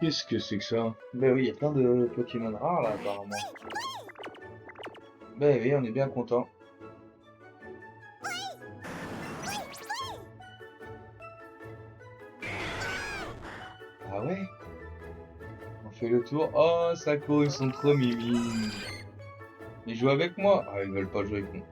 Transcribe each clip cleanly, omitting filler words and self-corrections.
Qu'est-ce que c'est que ça? Ben oui, il y a plein de Pokémon rares là apparemment. Ben oui, on est bien content. Ah ouais? On fait le tour. Oh, ça court, ils sont trop mimi. Ils jouent avec moi? Ah, ils veulent pas jouer avec nous.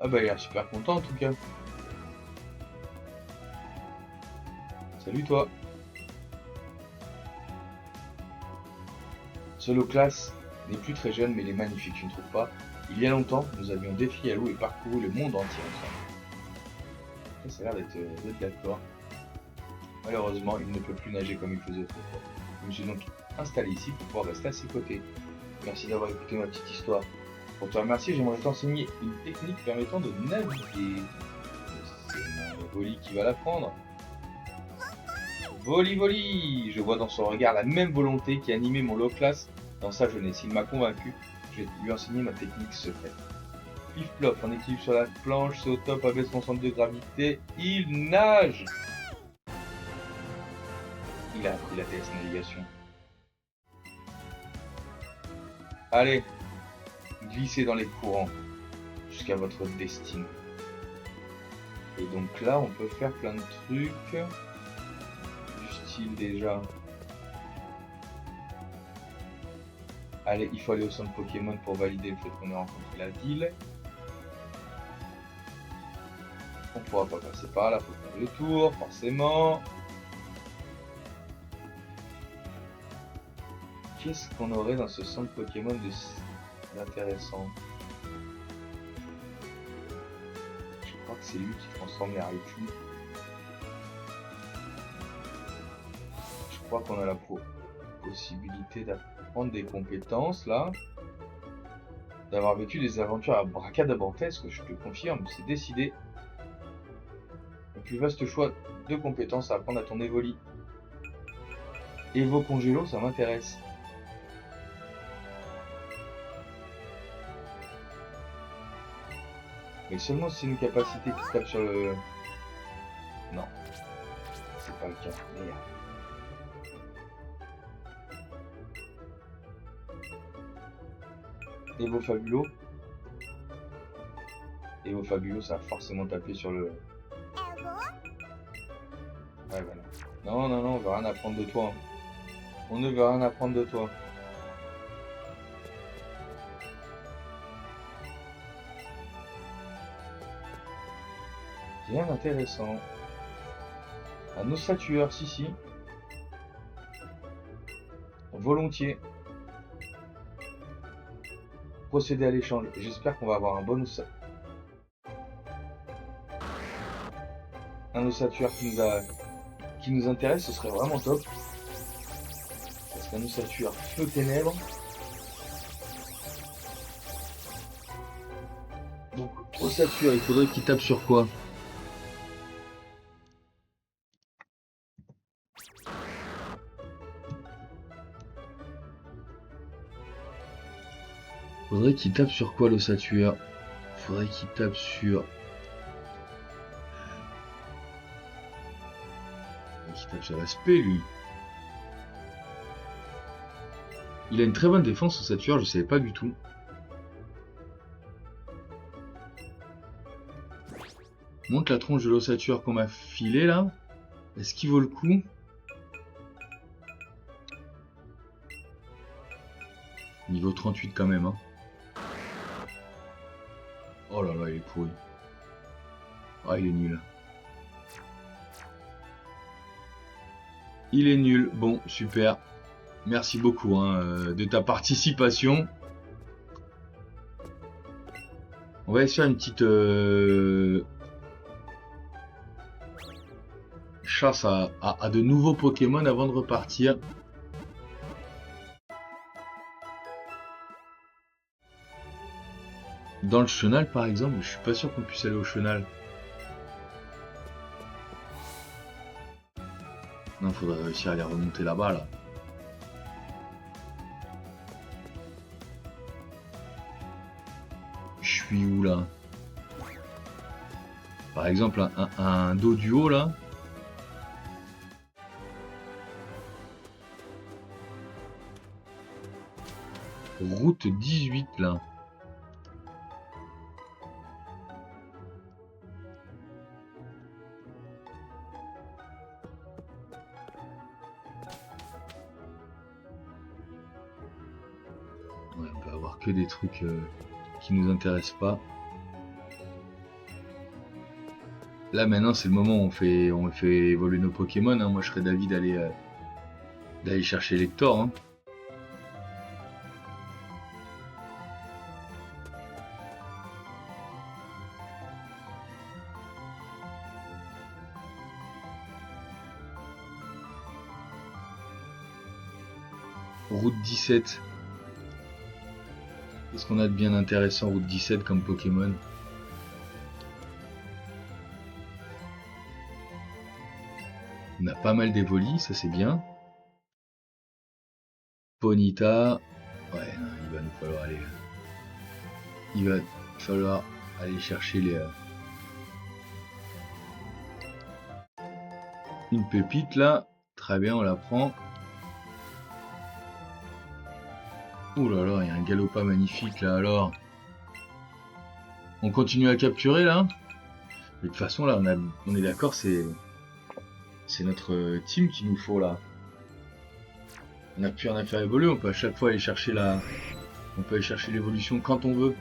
Ah bah il a l'air super content en tout cas. Salut toi. Solo classe n'est plus très jeune mais il est magnifique, tu ne trouves pas? Il y a longtemps, nous avions défié Alou et parcouru le monde entier ensemble. Ça a l'air d'être d'accord. Malheureusement, il ne peut plus nager comme il faisait autrefois. Je me suis donc installé ici pour pouvoir rester à ses côtés. Merci d'avoir écouté ma petite histoire. Pour te remercier, j'aimerais t'enseigner une technique permettant de naviguer. C'est mon Voli qui va l'apprendre. Voli Voli! Je vois dans son regard la même volonté qui animait mon low class dans sa jeunesse. Il m'a convaincu, je vais lui enseigner ma technique secrète. Pif plof, en équilibre sur la planche, c'est au top, abaisse son centre de gravité, il nage! Il a appris la TS navigation. Allez, glissez dans les courants jusqu'à votre destinée. Et donc là, on peut faire plein de trucs. Du style déjà. Allez, il faut aller au centre Pokémon pour valider le fait qu'on ait rencontré la ville. On pourra pas passer par là, faut faire le tour, forcément. Qu'est-ce qu'on aurait dans ce centre Pokémon d'intéressant? Je crois que c'est lui qui transforme les Raichu. Je crois qu'on a la possibilité d'apprendre des compétences là. D'avoir vécu des aventures abracadabrantesques, je te confirme, c'est décidé. Le plus vaste choix de compétences à apprendre à ton Evoli. Evo Congélo, ça m'intéresse. Mais seulement si c'est une capacité qui tape sur le... Non. C'est pas le cas. Merde. Evo Fabulo. Evo Fabulo, ça va forcément taper sur le... Ouais, voilà. Non, non, non, on veut rien apprendre de toi. On ne veut rien apprendre de toi. Rien d'intéressant. Un ossature, si. Volontiers. Procéder à l'échange. J'espère qu'on va avoir un bon ossature. Un ossature qui nous intéresse, ce serait vraiment top. Parce qu'un ossature feu ténèbres. Donc, ossature, il faudrait qu'il tape sur quoi? Faudrait qu'il tape sur quoi l'ossature? Faudrait qu'il tape sur... Il tape sur l'aspect lui. Il a une très bonne défense ossature, je savais pas du tout. Monte la tronche de l'ossature qu'on m'a filé là. Est-ce qu'il vaut le coup? Niveau 38 quand même hein. Oh là là, il est pourri. Ah, il est nul. Il est nul. Bon, super. Merci beaucoup hein, de ta participation. On va essayer de faire une petite chasse à de nouveaux Pokémon avant de repartir. Dans le chenal par exemple, je suis pas sûr qu'on puisse aller au chenal. Non, faudrait réussir à les remonter là-bas, là. Je suis où, là? Par exemple, un dos du haut, là. Route 18, là. Ouais, on va avoir que des trucs qui nous intéressent pas. Là maintenant c'est le moment où on fait évoluer nos Pokémon. Hein. Moi je serais d'avis d'aller chercher Lector. Hein. Route 17. Qu'est-ce qu'on a de bien intéressant route 17 comme Pokémon? On a pas mal d'évolis, ça c'est bien. Ponyta. Ouais, non, il va nous falloir aller. Il va falloir aller chercher les. Une pépite là. Très bien, on la prend. Ouh là là, il y a un Galopa magnifique là alors. On continue à capturer là. De toute façon là, on est d'accord, c'est notre team qu'il nous faut là. On n'a plus rien à faire évoluer, on peut à chaque fois aller chercher on peut aller chercher l'évolution quand on veut.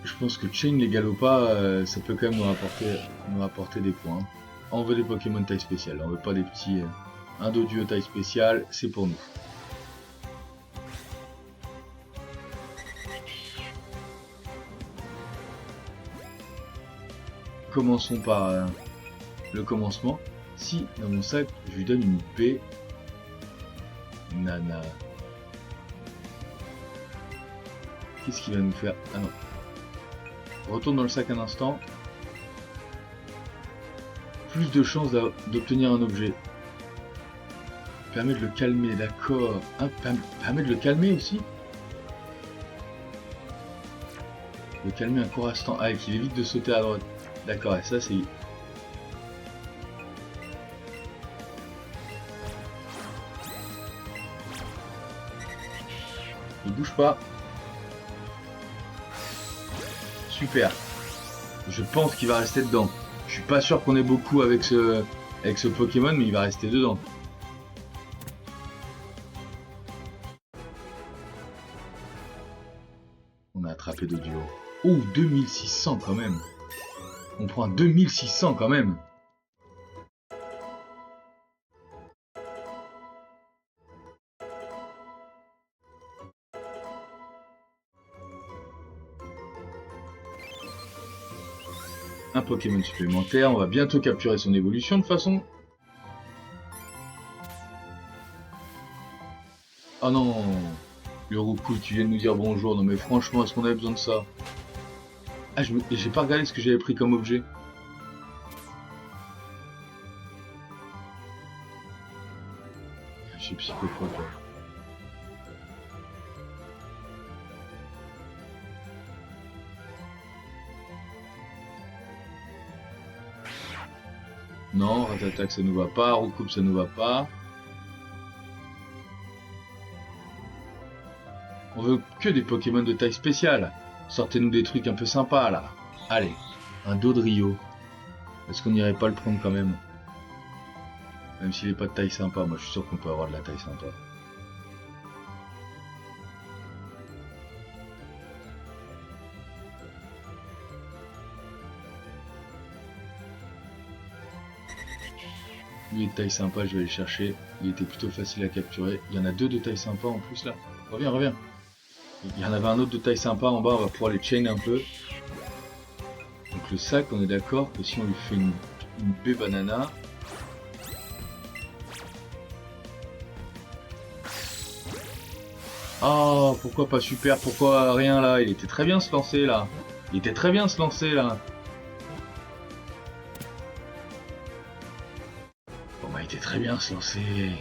Je pense que Chain les Galopas, ça peut quand même nous rapporter des points. On veut des Pokémon taille spéciale, on veut pas des petits. Un Doduo taille spéciale, c'est pour nous. Commençons par le commencement. Si dans mon sac je lui donne une paix, Nana. Qu'est-ce qu'il va nous faire? Ah non. Retourne dans le sac un instant. Plus de chances d'obtenir un objet. Permet de le calmer, d'accord. Hein, permet de le calmer aussi. Le calmer un court instant. Ah, et qu'il évite de sauter à droite. D'accord, et ça c'est... Il bouge pas. Super. Je pense qu'il va rester dedans. Je suis pas sûr qu'on ait beaucoup avec ce Pokémon, mais il va rester dedans. On a attrapé Doduo. Oh, 2600 quand même. On prend 2600 quand même. Un Pokémon supplémentaire, on va bientôt capturer son évolution de toute façon. Oh non, le Roucoule, tu viens de nous dire bonjour. Non mais franchement, est-ce qu'on avait besoin de ça? Ah, j'ai pas regardé ce que j'avais pris comme objet. Je suis psychopathe. Non, Ratatak ça nous va pas, Roucoupe ça nous va pas. On veut que des Pokémon de taille spéciale. Sortez-nous des trucs un peu sympas là. Allez, un Dodrio. Est-ce qu'on n'irait pas le prendre quand même? Même s'il est pas de taille sympa, moi je suis sûr qu'on peut avoir de la taille sympa. Lui est de taille sympa, je vais aller le chercher. Il était plutôt facile à capturer. Il y en a deux de taille sympa en plus là. Reviens, reviens. Il y en avait un autre de taille sympa en bas, on va pouvoir les chain un peu. Donc le sac, on est d'accord que si on lui fait une baie banana. Oh, pourquoi pas super? Pourquoi rien là? Il était très bien se lancer là. Il était très bien se lancer là. Bon bah il était très bien se lancer.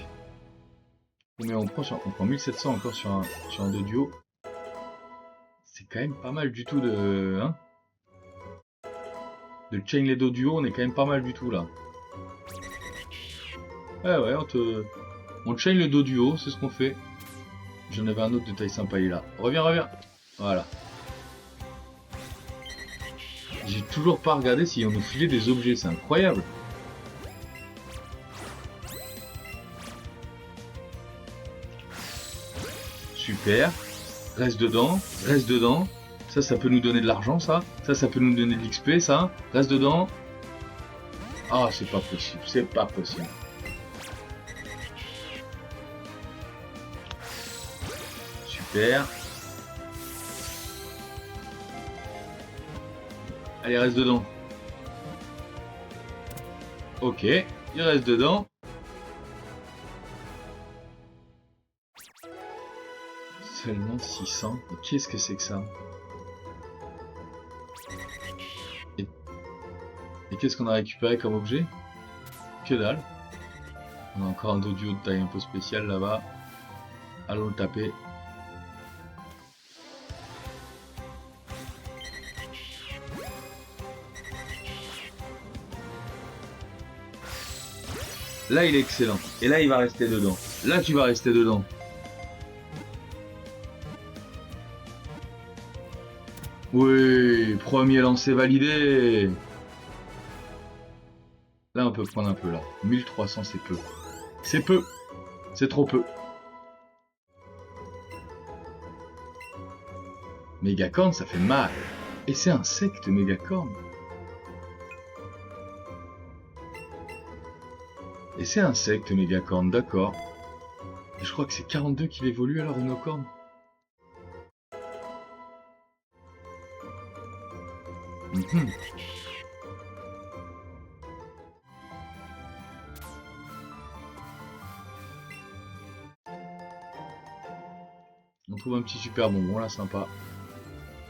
Mais on prend 1700 encore sur un de duo. C'est quand même pas mal du tout de... Hein, de chain les dos duo, on est quand même pas mal du tout là. Ouais, on chain le dos duo, c'est ce qu'on fait. J'en avais un autre de taille sympa, il est là. Reviens. Voilà. J'ai toujours pas regardé si on nous filait des objets, c'est incroyable. Super. Reste dedans. Ça peut nous donner de l'argent, ça. Ça peut nous donner de l'XP, ça. Reste dedans. Ah, c'est pas possible. Super. Allez, reste dedans. Ok, il reste dedans. Seulement 600. Mais qu'est-ce que c'est que ça? Et qu'est-ce qu'on a récupéré comme objet? Que dalle. On a encore un dodio de taille un peu spéciale là-bas. Allons le taper. Là, il est excellent. Et là, il va rester dedans. Là, tu vas rester dedans. Oui, premier lancé validé. Là, on peut prendre un peu, là. 1300, c'est peu. C'est peu. C'est trop peu. Mégacorn, ça fait mal. Et c'est insecte, Mégacorn. Et c'est insecte, Mégacorn, d'accord. Et je crois que c'est 42 qu'il évolue alors, Unocorn. On trouve un petit super bonbon là, sympa.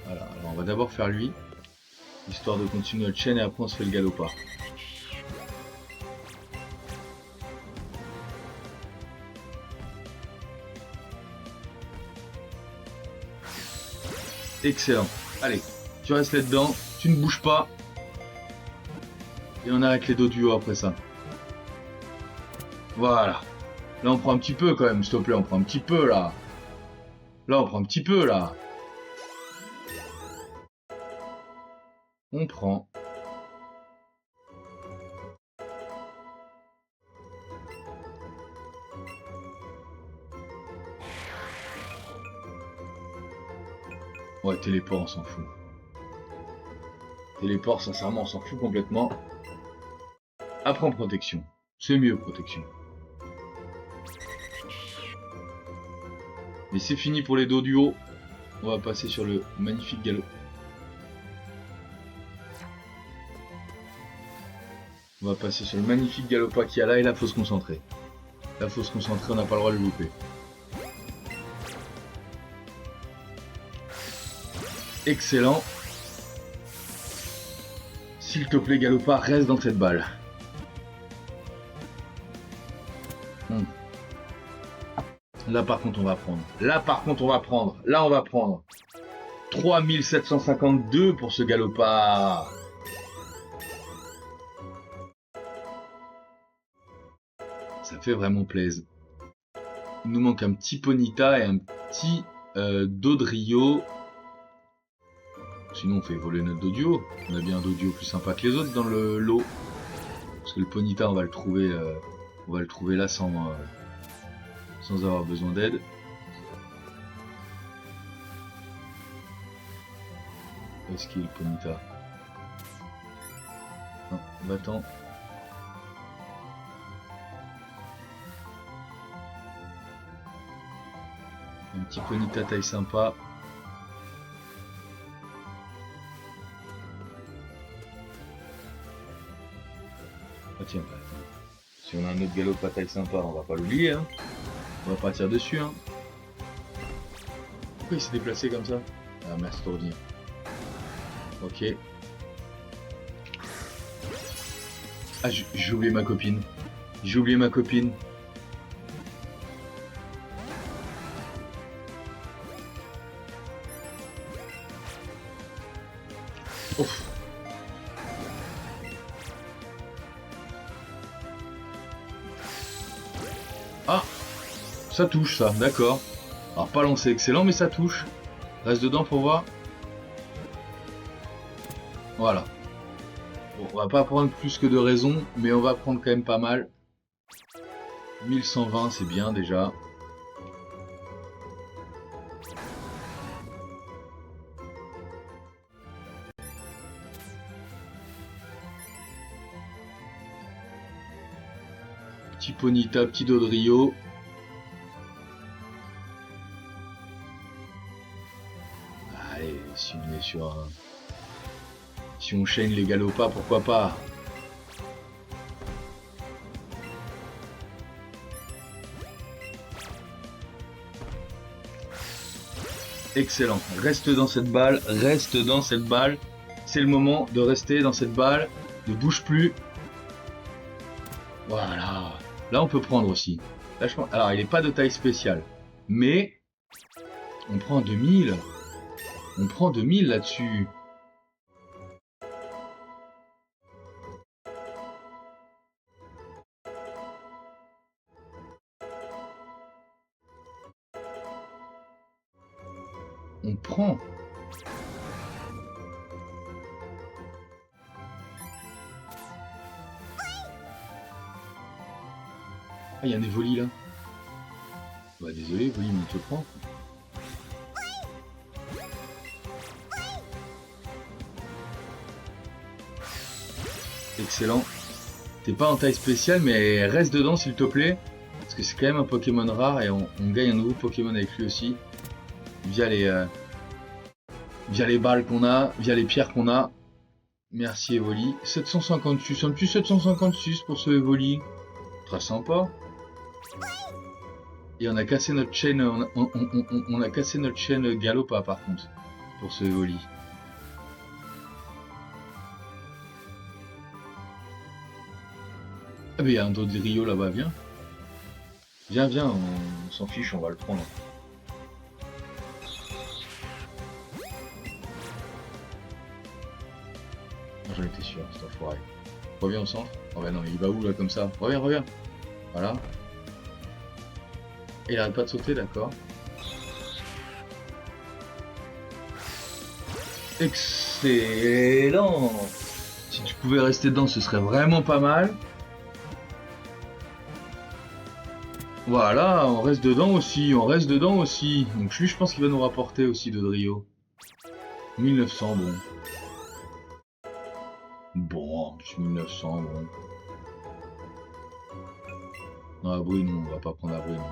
Voilà, alors on va d'abord faire lui, histoire de continuer notre chaîne et après on se fait le galopard. Excellent. Allez, tu restes là-dedans, tu ne bouges pas. Et on arrête les dos duo après ça. Voilà. Là on prend un petit peu quand même, s'il te plaît, on prend un petit peu là. Là on prend un petit peu là. On prend. Ouais, téléport, on s'en fout. Téléport, sincèrement, on s'en fout complètement. Après, en protection. C'est mieux, protection. Mais c'est fini pour les dos du haut. On va passer sur le magnifique galop. On va passer sur le magnifique galopard qu'il y a là et là, faut se concentrer. Là, faut se concentrer, on n'a pas le droit de le louper. Excellent. S'il te plaît, galopard, reste dans cette balle. Là, par contre, on va prendre. Là, on va prendre. 3752 pour ce galopard. Ça fait vraiment plaisir. Il nous manque un petit Ponyta et un petit Dodrio. Sinon on fait voler notre Dodio. On a bien un Dodio plus sympa que les autres dans le lot. Parce que le Ponyta on va le trouver là sans avoir besoin d'aide. Où est-ce qu'il est le Ponyta? Non, va-t'en. Un petit Ponyta taille sympa. Ah tiens, bah, si on a un autre galop pas taille sympa, on va pas l'oublier, hein. On va partir dessus, hein. Pourquoi il s'est déplacé comme ça? Ah, merci de revenir. Ok. Ah, j'ai oublié ma copine. J'ai oublié ma copine. Ouf. Ah, ça touche ça, d'accord. Alors pas lancé excellent, mais ça touche. Reste dedans pour voir. Voilà. Bon, on va pas prendre plus que de raison, mais on va prendre quand même pas mal. 1120, c'est bien déjà. Petit Ponyta, petit Dodrio. Allez, si on est sur un... Si on chaîne les Galopas, pourquoi pas? Excellent. Reste dans cette balle, reste dans cette balle. C'est le moment de rester dans cette balle. Ne bouge plus. Voilà. Là, on peut prendre aussi. Là, je pense... Alors, il n'est pas de taille spéciale. Mais, on prend 2000. On prend 2000 là-dessus. On prend. Ah, il y a un Evoli là. Bah, désolé, Evoli, mais on te prend. Excellent. T'es pas en taille spéciale, mais reste dedans s'il te plaît. Parce que c'est quand même un Pokémon rare et on gagne un nouveau Pokémon avec lui aussi. Via les balles qu'on a, via les pierres qu'on a. Merci Evoli. 756, un petit 756 pour ce Evoli. Très sympa. Et on a cassé notre chaîne, on a cassé notre chaîne Galopa par contre, pour ce Evoli. Ah mais il y a un Dodrio là-bas, viens. Viens, viens, on s'en fiche, on va le prendre. J'en étais sûr, c'est enfoiré. Reviens au centre. Oh bah non, il va où là comme ça? Reviens, reviens. Voilà. Et il arrête pas de sauter, d'accord. Excellent! Si tu pouvais rester dedans, ce serait vraiment pas mal. Voilà, on reste dedans aussi, on reste dedans aussi. Donc lui, je pense qu'il va nous rapporter aussi Dodrio. 1900, bon. Bon, 1900, bon. Non, abri, non, on va pas prendre abri, non.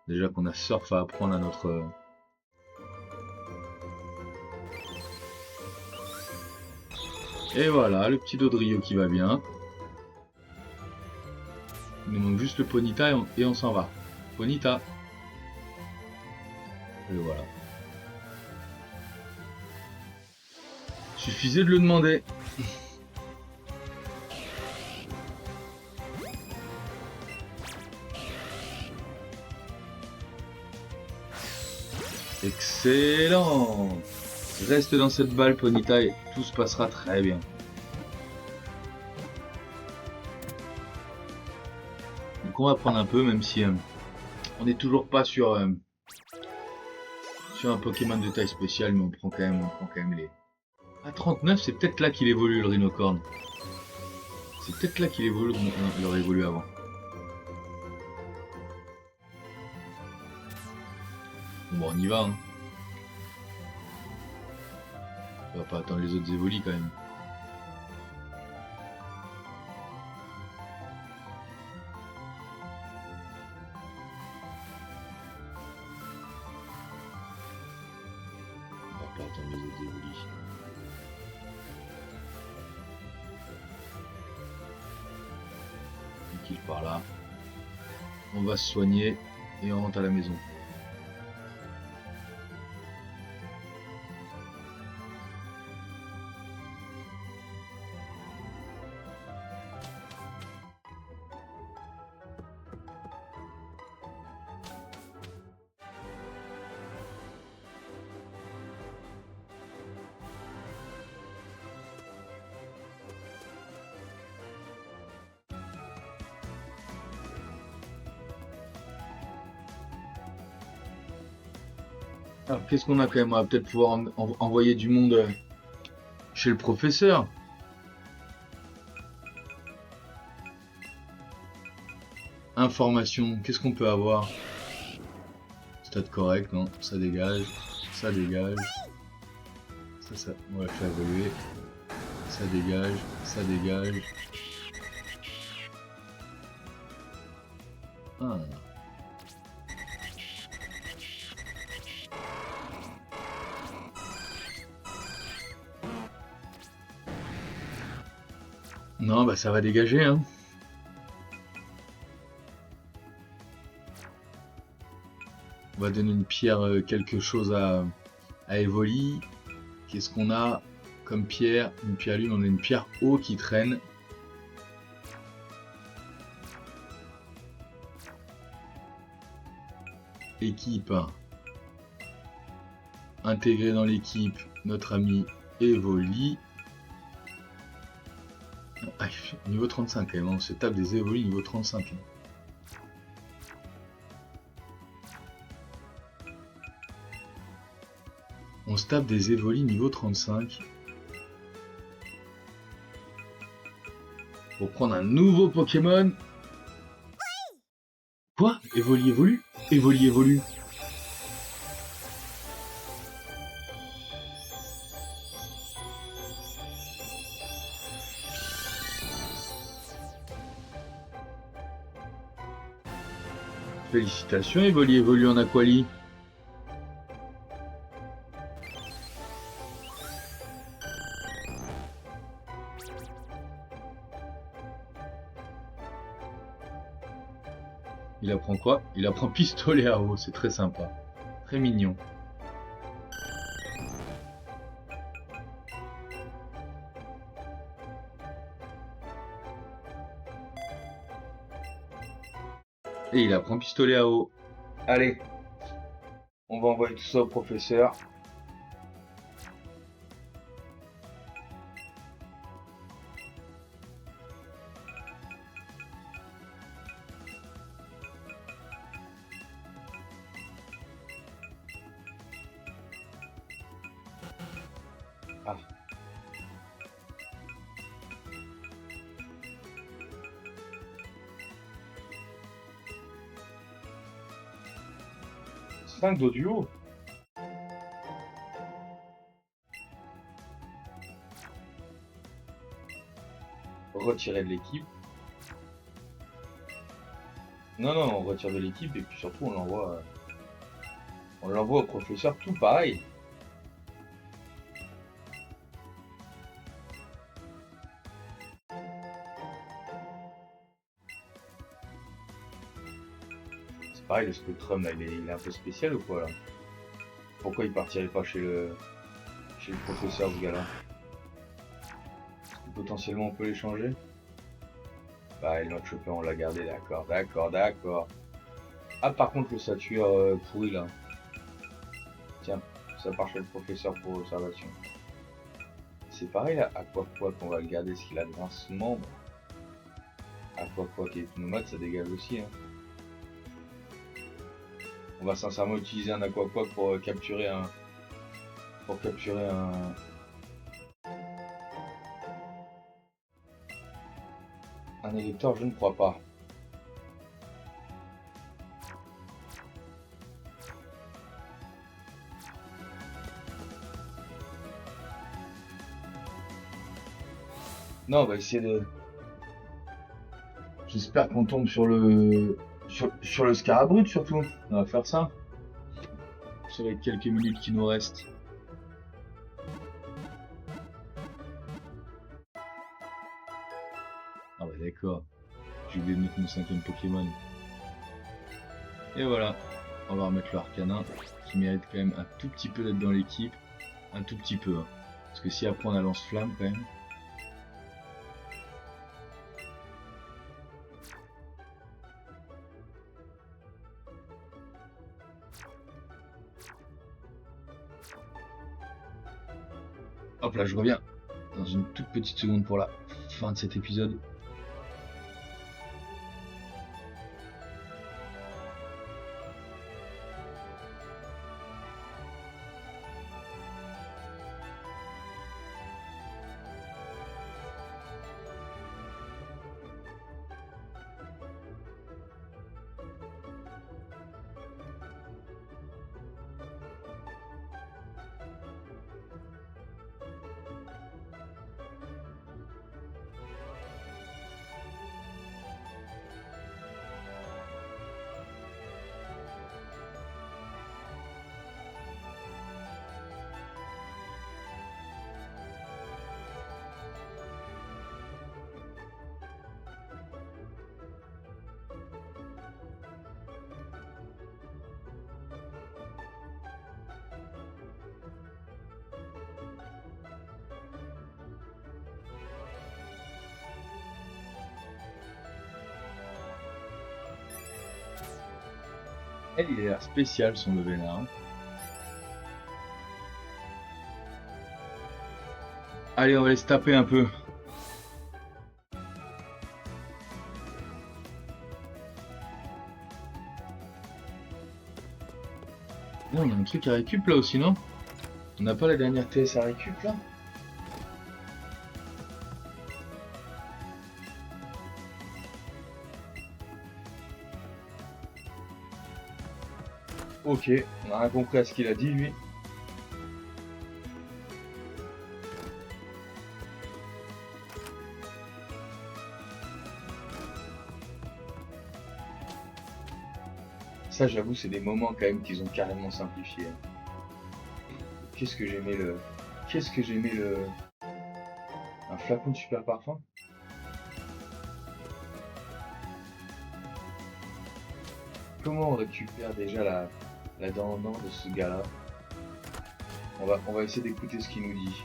Déjà qu'on a surf à apprendre à notre... Et voilà, le petit Dodrio qui va bien. Il nous manque juste le Ponyta et on s'en va. Ponyta. Et voilà. Suffisait de le demander. Excellent! Reste dans cette balle, Ponyta, et tout se passera très bien. Donc on va prendre un peu, même si on n'est toujours pas sur un Pokémon de taille spéciale, mais on prend quand même les... Ah, 39, c'est peut-être là qu'il évolue le Rhinocorn. C'est peut-être là qu'il évolue, il aurait évolué avant. Bon, on y va, hein. On va pas attendre les autres évoluent quand même. On va pas attendre les autres évoluent. Tranquille par là. On va se soigner et on rentre à la maison. Alors, qu'est-ce qu'on a quand même? On va peut-être pouvoir envoyer du monde chez le professeur. Information, qu'est-ce qu'on peut avoir? Stade correct, non? Ça dégage. Ça dégage. Ça, on va faire évoluer. Ça dégage. Ça dégage. Ah. Non, bah ça va dégager, hein. On va donner une pierre, quelque chose à Evoli. Qu'est-ce qu'on a comme pierre? Une pierre lune, on a une pierre eau qui traîne. Équipe. Intégré dans l'équipe, notre ami Evoli. Ah, niveau 35 quand même, on se tape des Evoli niveau 35. On se tape des Evoli niveau 35. Pour prendre un nouveau Pokémon. Quoi? Evoli évolue? Evoli évolue. Félicitations, Evoli évolue en Aquali. Il apprend quoi? Il apprend pistolet à eau, c'est très sympa. Très mignon. Et il apprend pistolet à eau. Allez, on va envoyer tout ça au professeur. Ah. Cinq d'audio. Retirer de l'équipe. Non, non, on retire de l'équipe et puis surtout on l'envoie au professeur tout pareil. C'est pareil, le Spectrum là, il est un peu spécial ou quoi là? Pourquoi il partirait pas chez le professeur ce gars-là? Potentiellement on peut l'échanger? Bah, notre chopper on l'a gardé, d'accord, d'accord, d'accord. Ah, par contre, le sature pourri là. Tiens, ça part chez le professeur pour observation. C'est pareil là, Aqua on va le garder ce qu'il a de grincement. Aqua qui est pneumate, ça dégage aussi. Hein. On va sincèrement utiliser un Aqua pour capturer un. Pour capturer un électeur, je ne crois pas. Non, on va essayer de. J'espère qu'on tombe sur le. Sur le Scarabrut surtout. On va faire ça. Sur les quelques minutes qui nous restent. Ah ouais, d'accord. J'ai oublié de mettre mon 5ème Pokémon. Et voilà. On va remettre le Arcanin, qui mérite quand même un tout petit peu d'être dans l'équipe. Un tout petit peu. Hein. Parce que si après on a lance-flamme quand même. Hop là, je reviens dans une toute petite seconde pour la fin de cet épisode. Il a l'air spécial son level là. Hein. Allez, on va aller se taper un peu. Non, on a un truc à récup là aussi, non? On n'a pas la dernière TS à récup là? Ok, on a rien compris à ce qu'il a dit lui. Ça j'avoue c'est des moments quand même qu'ils ont carrément simplifié. Qu'est-ce que j'aimais le... Qu'est-ce que j'aimais le... Un flacon de super parfum? Comment on récupère déjà la dent en or de ce gars-là? On va essayer d'écouter ce qu'il nous dit.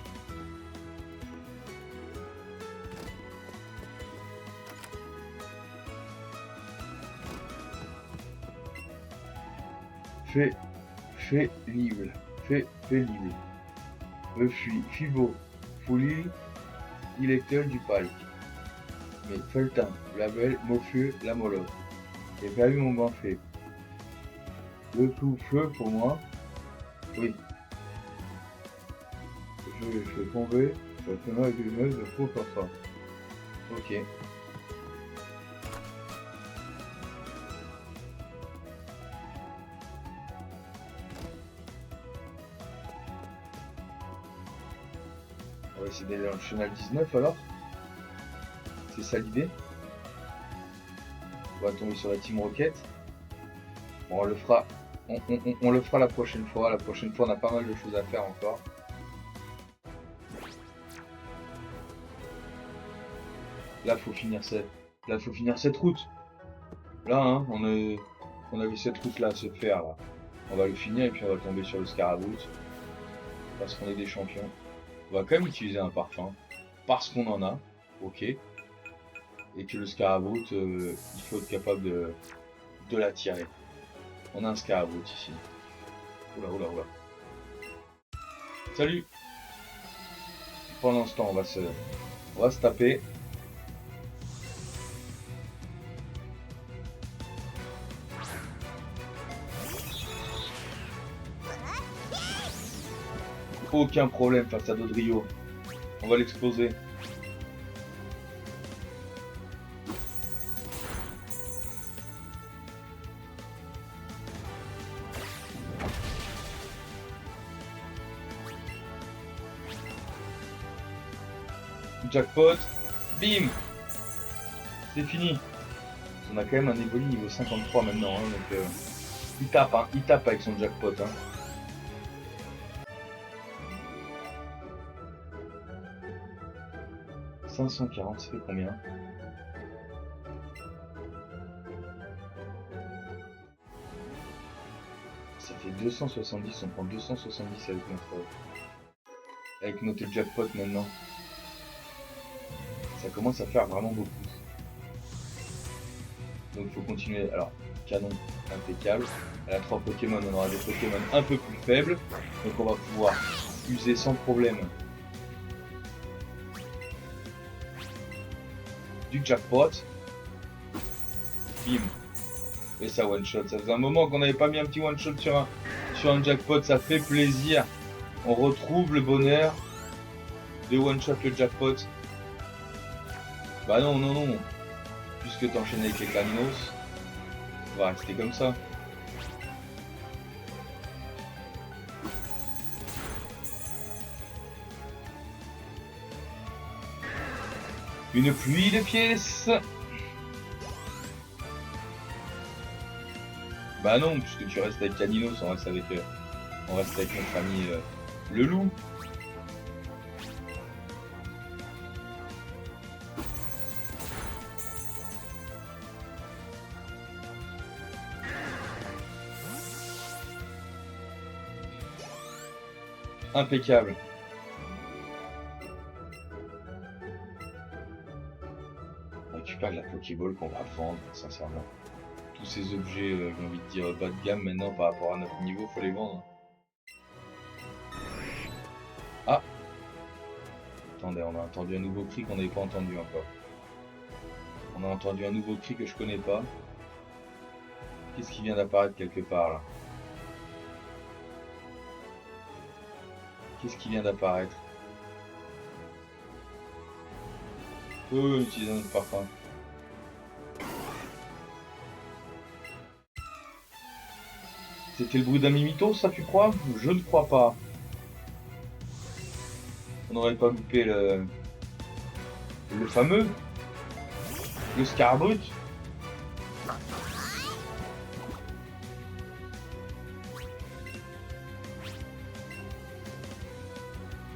Pénible. Fibo. Foulil. Ilecteur du Pike. Mais Feltin. Label. Mofieux. La Moloch. J'ai perdu mon grand fait. Le tout feu pour moi. Oui. Je fais tomber. Je fais mal avec une meuse de faux parfum. Ok. On va essayer d'aller dans le chenal 19 alors. C'est ça l'idée. On va tomber sur la Team Rocket. Bon, on le fera. On le fera la prochaine fois. La prochaine fois, on a pas mal de choses à faire encore. Là, faut finir cette route. Là, hein, on avait cette route là à se faire là. On va le finir et puis on va tomber sur le Scarabout. Parce qu'on est des champions. On va quand même utiliser un parfum. Parce qu'on en a. Ok. Et que le Scarabout, il faut être capable de l'attirer. On a un Scarabout ici. Oula. Salut. Pendant ce temps, on va se taper. Aucun problème face à Dodrio. On va l'exploser. Jackpot. Bim. C'est fini. On a quand même un Evoli niveau 53 maintenant. Hein, donc, il tape avec son jackpot. Hein. « 540, ça fait combien? Ça fait 270, on prend 270 avec notre jackpot maintenant. Ça commence à faire vraiment beaucoup. Donc il faut continuer. Alors, canon impeccable. Elle a 3 Pokémon, on aura des Pokémon un peu plus faibles. Donc on va pouvoir user sans problème du jackpot. Bim. Et ça one shot. Ça faisait un moment qu'on n'avait pas mis un petit one shot sur un jackpot. Ça fait plaisir. On retrouve le bonheur de one shot le jackpot. Bah non. Puisque t'enchaînes avec les Caninos, on va rester comme ça. Une pluie de pièces. Bah non, puisque tu restes avec Caninos, on reste avec notre ami le loup. Impeccable. On récupère de la Pokéball qu'on va vendre, sincèrement. tous ces objets, j'ai envie de dire, bas de gamme maintenant par rapport à notre niveau, faut les vendre. Ah! Attendez, on a entendu un nouveau cri qu'on n'avait pas entendu encore. On a entendu un nouveau cri que je connais pas. Qu'est-ce qui vient d'apparaître quelque part là? Qu'est-ce qui vient d'apparaître? Oh, utiliser notre parfum. C'était le bruit d'un mimito, ça tu crois? Je ne crois pas. On n'aurait pas loupé le fameux, le Scarbrut.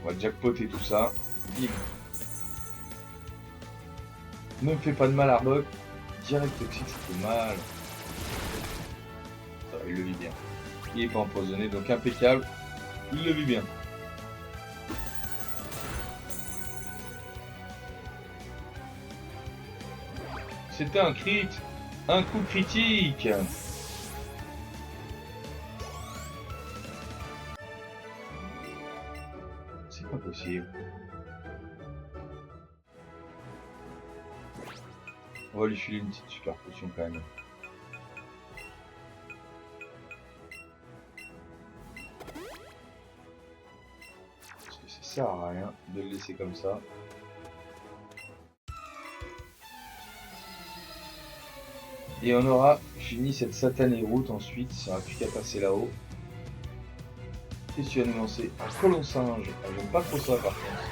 On va jackpoter tout ça. Bim. Ne me fais pas de mal, Arbok. Direct toxique, ça fait mal. Ça, il le vit bien. Il est pas empoisonné, donc impeccable. Il le vit bien. C'était un crit. Un coup critique. C'est pas possible. On va lui filer une petite super potion quand même. Parce que ça sert à rien de le laisser comme ça. Et on aura fini cette satanée route ensuite, ça n'aura plus qu'à passer là-haut. Qu'est-ce que tu vas nous lancer? Un colon singe. Ah, j'aime pas trop ça par contre.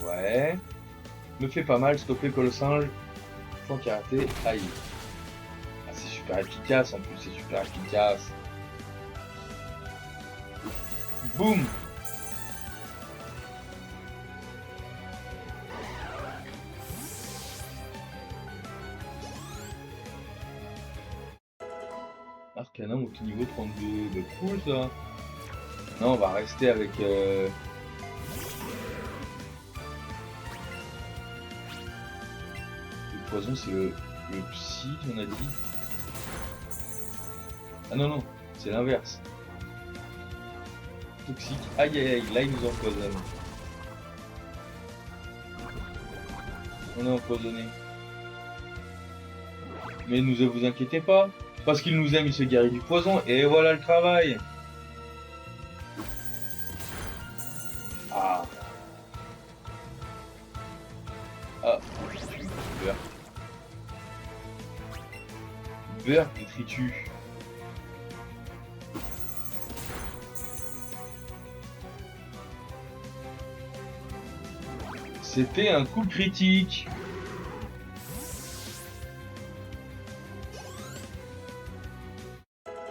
Ouais. Me fait pas mal, stopper colon singe. Point karaté, aïe. Ah, c'est super efficace en plus, c'est super efficace. Boum! Arcanum au niveau 32, de cool ça. Non, on va rester avec le poison, c'est le psy, on a dit. Ah non, non, c'est l'inverse. Toxique, aïe aïe aïe, là il nous empoisonne. On est empoisonné. Mais ne vous inquiétez pas, parce qu'il nous aime, il se guérit du poison, et voilà le travail. Ah. Ah, beurre. Beurre de tritu. C'était un coup critique.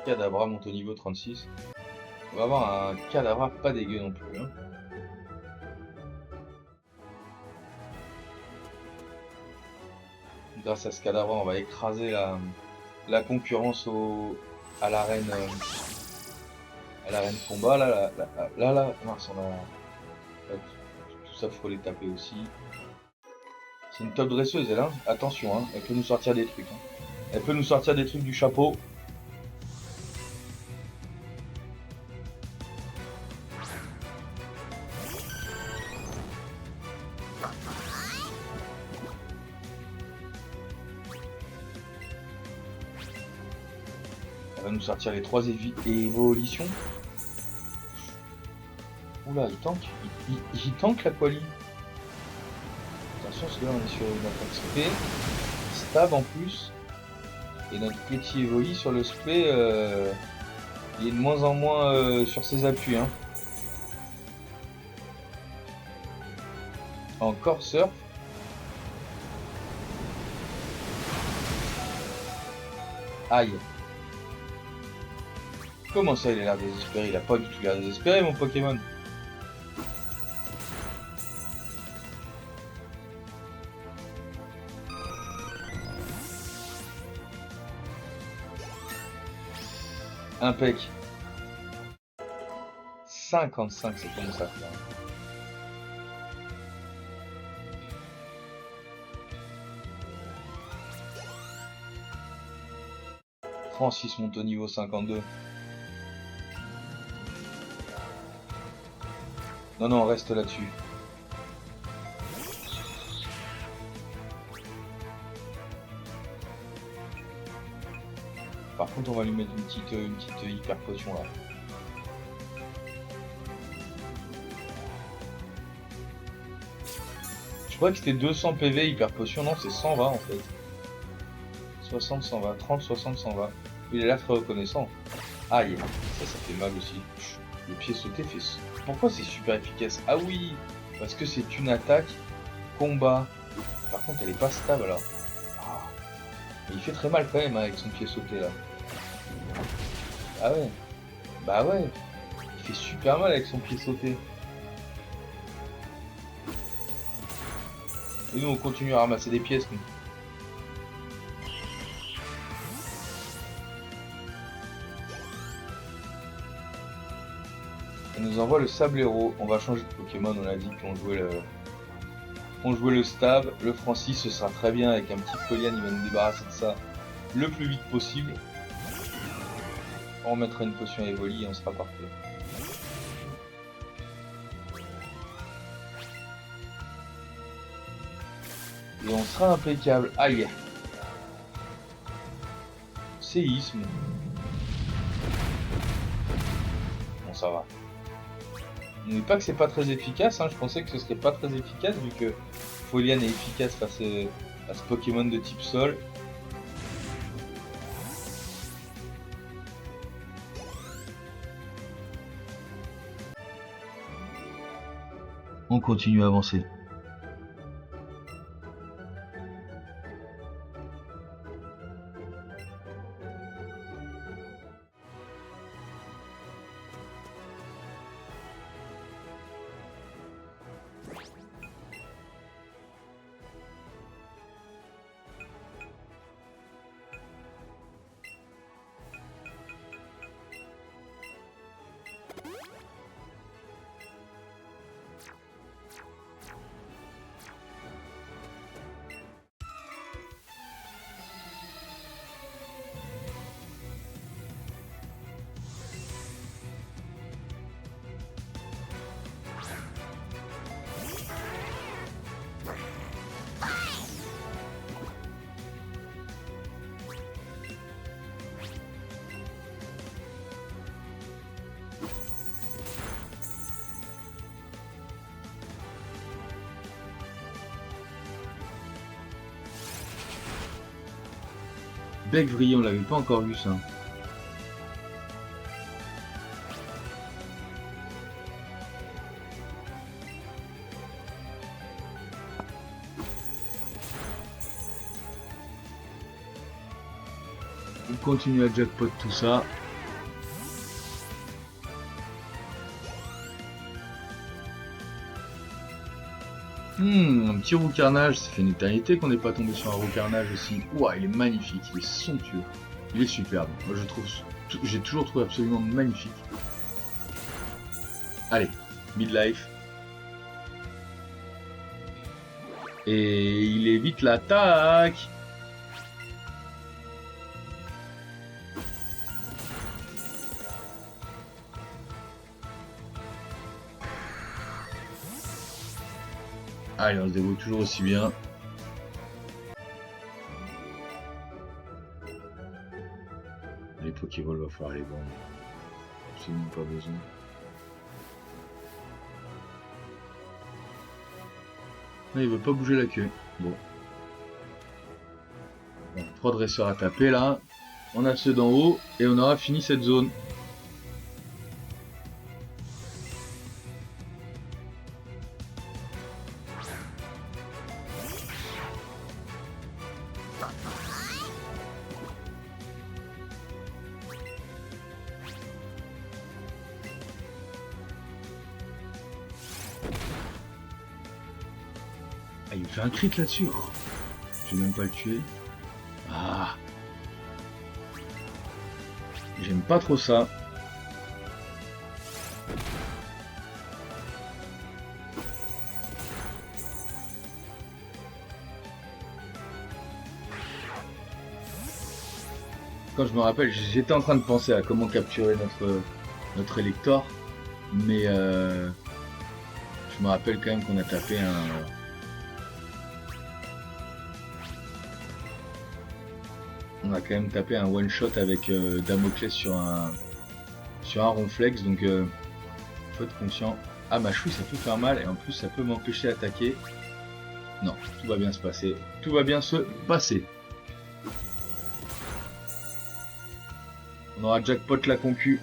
Cadabra monte au niveau 36. On va avoir un cadavre pas dégueu non plus. Hein. Grâce à ce cadavre, on va écraser la concurrence à l'arène combat. Là, mince, on a tout ça, faut les taper aussi. C'est une top dresseuse, elle, hein. Attention, hein. Elle peut nous sortir des trucs. Hein. Elle peut nous sortir des trucs du chapeau. Elle va nous sortir les 3 évolutions. Oula, il tank. Il tank la quali. Attention, parce que là on est sur une attaque spé. Stab en plus. Et notre petit évoli sur le spé, il est de moins en moins sur ses appuis. Hein. Encore surf. Aïe. Comment ça il a l'air désespéré? Il a pas du tout l'air désespéré mon Pokémon. Impec. 55, ça commence à faire. Francis monte au niveau 52. Non, non, reste là-dessus. Par contre, on va lui mettre une petite hyper potion là. Je crois que c'était 200 PV hyper potion, non, c'est 120 en fait. 60, 120, 30, 60, 120. Il a l'air très reconnaissant. Aïe, ça fait mal aussi. Le pied sauté fait... Pourquoi c'est super efficace? Ah oui, parce que c'est une attaque combat. Par contre, elle est pas stable alors. Ah. Mais il fait très mal quand même hein, avec son pied sauté là. Ah ouais. Bah ouais. Il fait super mal avec son pied sauté. Et nous on continue à ramasser des pièces nous. Ça nous envoie le sablero. On va changer de Pokémon, on a dit qu'on jouait le stab. Le Francis ce sera très bien avec un petit Polian, il va nous débarrasser de ça le plus vite possible. On mettra une potion Evoli et on sera parfait. Et on sera impeccable. Aïe. Séisme. Bon, ça va. N'oubliez pas que c'est pas très efficace, hein. Je pensais que ce serait pas très efficace vu que Folian est efficace face à ce Pokémon de type sol. On continue à avancer. Bec vrillé, on l'avait pas encore vu ça. On continue à jackpot tout ça. Un petit roux carnage, ça fait une éternité qu'on n'est pas tombé sur un roux carnage aussi. Ouah, il est magnifique, il est somptueux. Il est superbe. Moi je trouve, j'ai toujours trouvé absolument magnifique. Allez, midlife. Et il évite l'attaque. Allez, on se débrouille toujours aussi bien. Les Pokéballs, va falloir les vendre. Absolument pas besoin. Non, il veut pas bouger la queue. Bon. 3 dresseurs à taper là. On a ceux d'en haut et on aura fini cette zone. Ah, il me fait un crit là-dessus. Oh. Je vais même pas le tuer. Ah. J'aime pas trop ça. quand je me rappelle, j'étais en train de penser à comment capturer notre Elector, mais je me rappelle quand même qu'on a tapé on a quand même tapé un one shot avec Damoclès sur un ronflex, donc faut être conscient. Ah, ma chouille, ça peut faire mal et en plus ça peut m'empêcher d'attaquer. Non, tout va bien se passer. Tout va bien se passer. On aura jackpot la concu.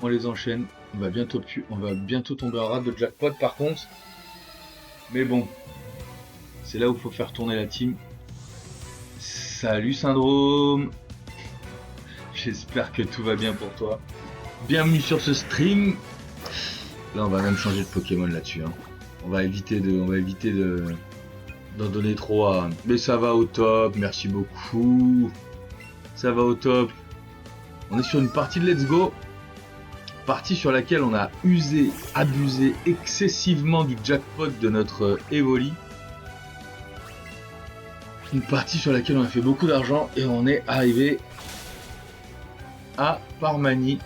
On les enchaîne. On va bientôt tomber en rate de jackpot par contre. Mais bon, c'est là où il faut faire tourner la team. Salut Syndrome. J'espère que tout va bien pour toi. Bienvenue sur ce stream. Là, on va même changer de Pokémon là-dessus. Hein. On va éviter d'en donner trop à... Mais ça va au top, merci beaucoup. Ça va au top. On est sur une partie de Let's Go. Partie sur laquelle on a abusé excessivement du jackpot de notre Evoli. Une partie sur laquelle on a fait beaucoup d'argent et on est arrivé à Parmanie.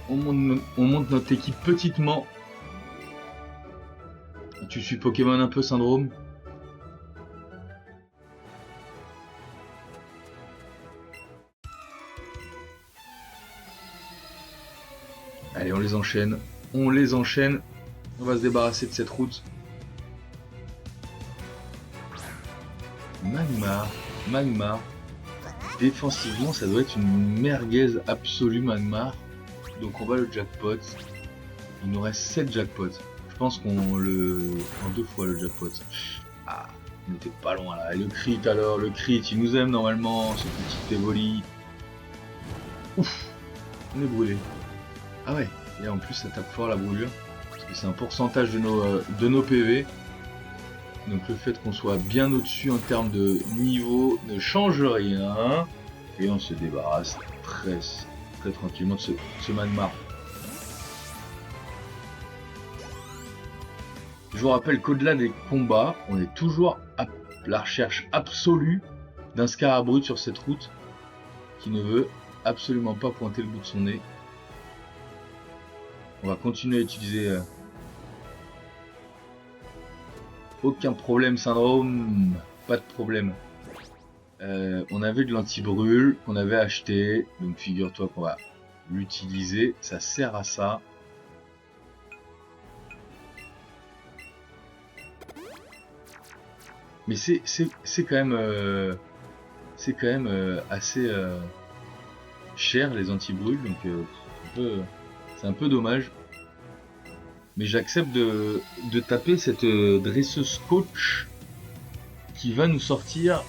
On monte notre équipe petitement. Tu suis Pokémon un peu, Syndrome? Allez, on les enchaîne. On les enchaîne. On va se débarrasser de cette route. Magmar. Défensivement, ça doit être une merguez absolue, Magmar. Donc on va le jackpot. Il nous reste 7 jackpots. Je pense qu'on le... en 2 fois le jackpot. Ah, on était pas loin là. Et le crit alors, le crit, il nous aime normalement, ce petit Evoli. Ouf, on est brûlé. Ah ouais, et en plus ça tape fort la brûlure. Parce que c'est un pourcentage de nos PV. Donc le fait qu'on soit bien au-dessus en termes de niveau ne change rien. Et on se débarrasse très tranquillement de ce Magmar. Je vous rappelle qu'au-delà des combats, on est toujours à la recherche absolue d'un Scarabrute sur cette route qui ne veut absolument pas pointer le bout de son nez. On va continuer à utiliser... Aucun problème, Syndrome. Pas de problème. On avait de l'anti-brûle qu'on avait acheté. Donc figure-toi qu'on va l'utiliser. Ça sert à ça. Mais c'est quand même... c'est quand même assez cher les anti-brûles. Donc c'est un peu dommage. Mais j'accepte de taper cette dresseuse coach qui va nous sortir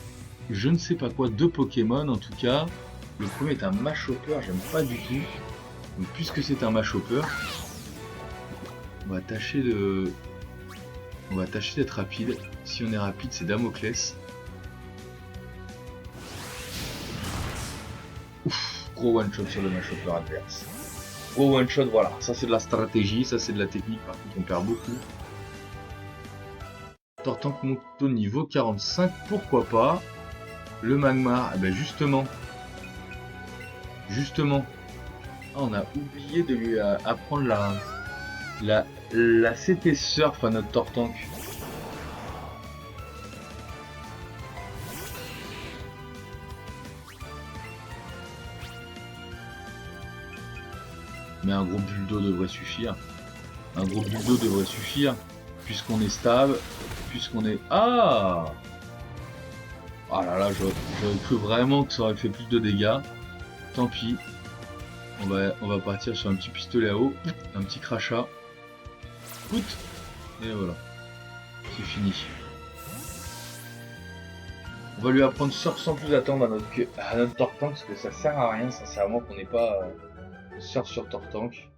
je ne sais pas quoi, 2 Pokémon en tout cas. Le premier est un Machopper, j'aime pas du tout. Donc puisque c'est un Machopper, on va tâcher d'être rapide. Si on est rapide, c'est Damoclès. Ouf, gros one shot sur le Machopper adverse. Gros one shot, voilà, ça c'est de la stratégie, ça c'est de la technique, par contre on perd beaucoup. Tortank monte au niveau 45, pourquoi pas. Le Magmar, eh ben justement, ah, on a oublié de lui apprendre la CT Surf à notre Tortank. Mais un gros bulldo devrait suffire. Puisqu'on est stable. Puisqu'on est... Ah là là, j'aurais cru vraiment que ça aurait fait plus de dégâts. Tant pis. On va partir sur un petit pistolet à eau. Un petit crachat. Et voilà. C'est fini. On va lui apprendre sans plus attendre à notre Tortank, parce que ça sert à rien, sincèrement, qu'on n'ait pas sort sur Tortank.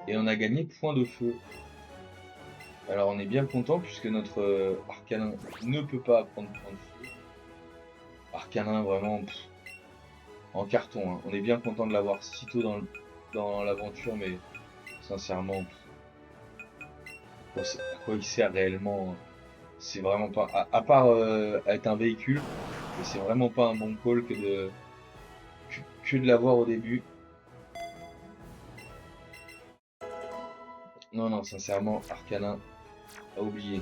Et on a gagné point de feu. Alors on est bien content puisque notre Arcanin ne peut pas apprendre point de feu. Arcanin vraiment en carton. Hein. On est bien content de l'avoir si tôt dans l'aventure, mais sincèrement, à quoi il sert réellement, c'est vraiment pas. À part être un véhicule, et c'est vraiment pas un bon call que de l'avoir au début. Non, non, sincèrement, Arcanin à oublier.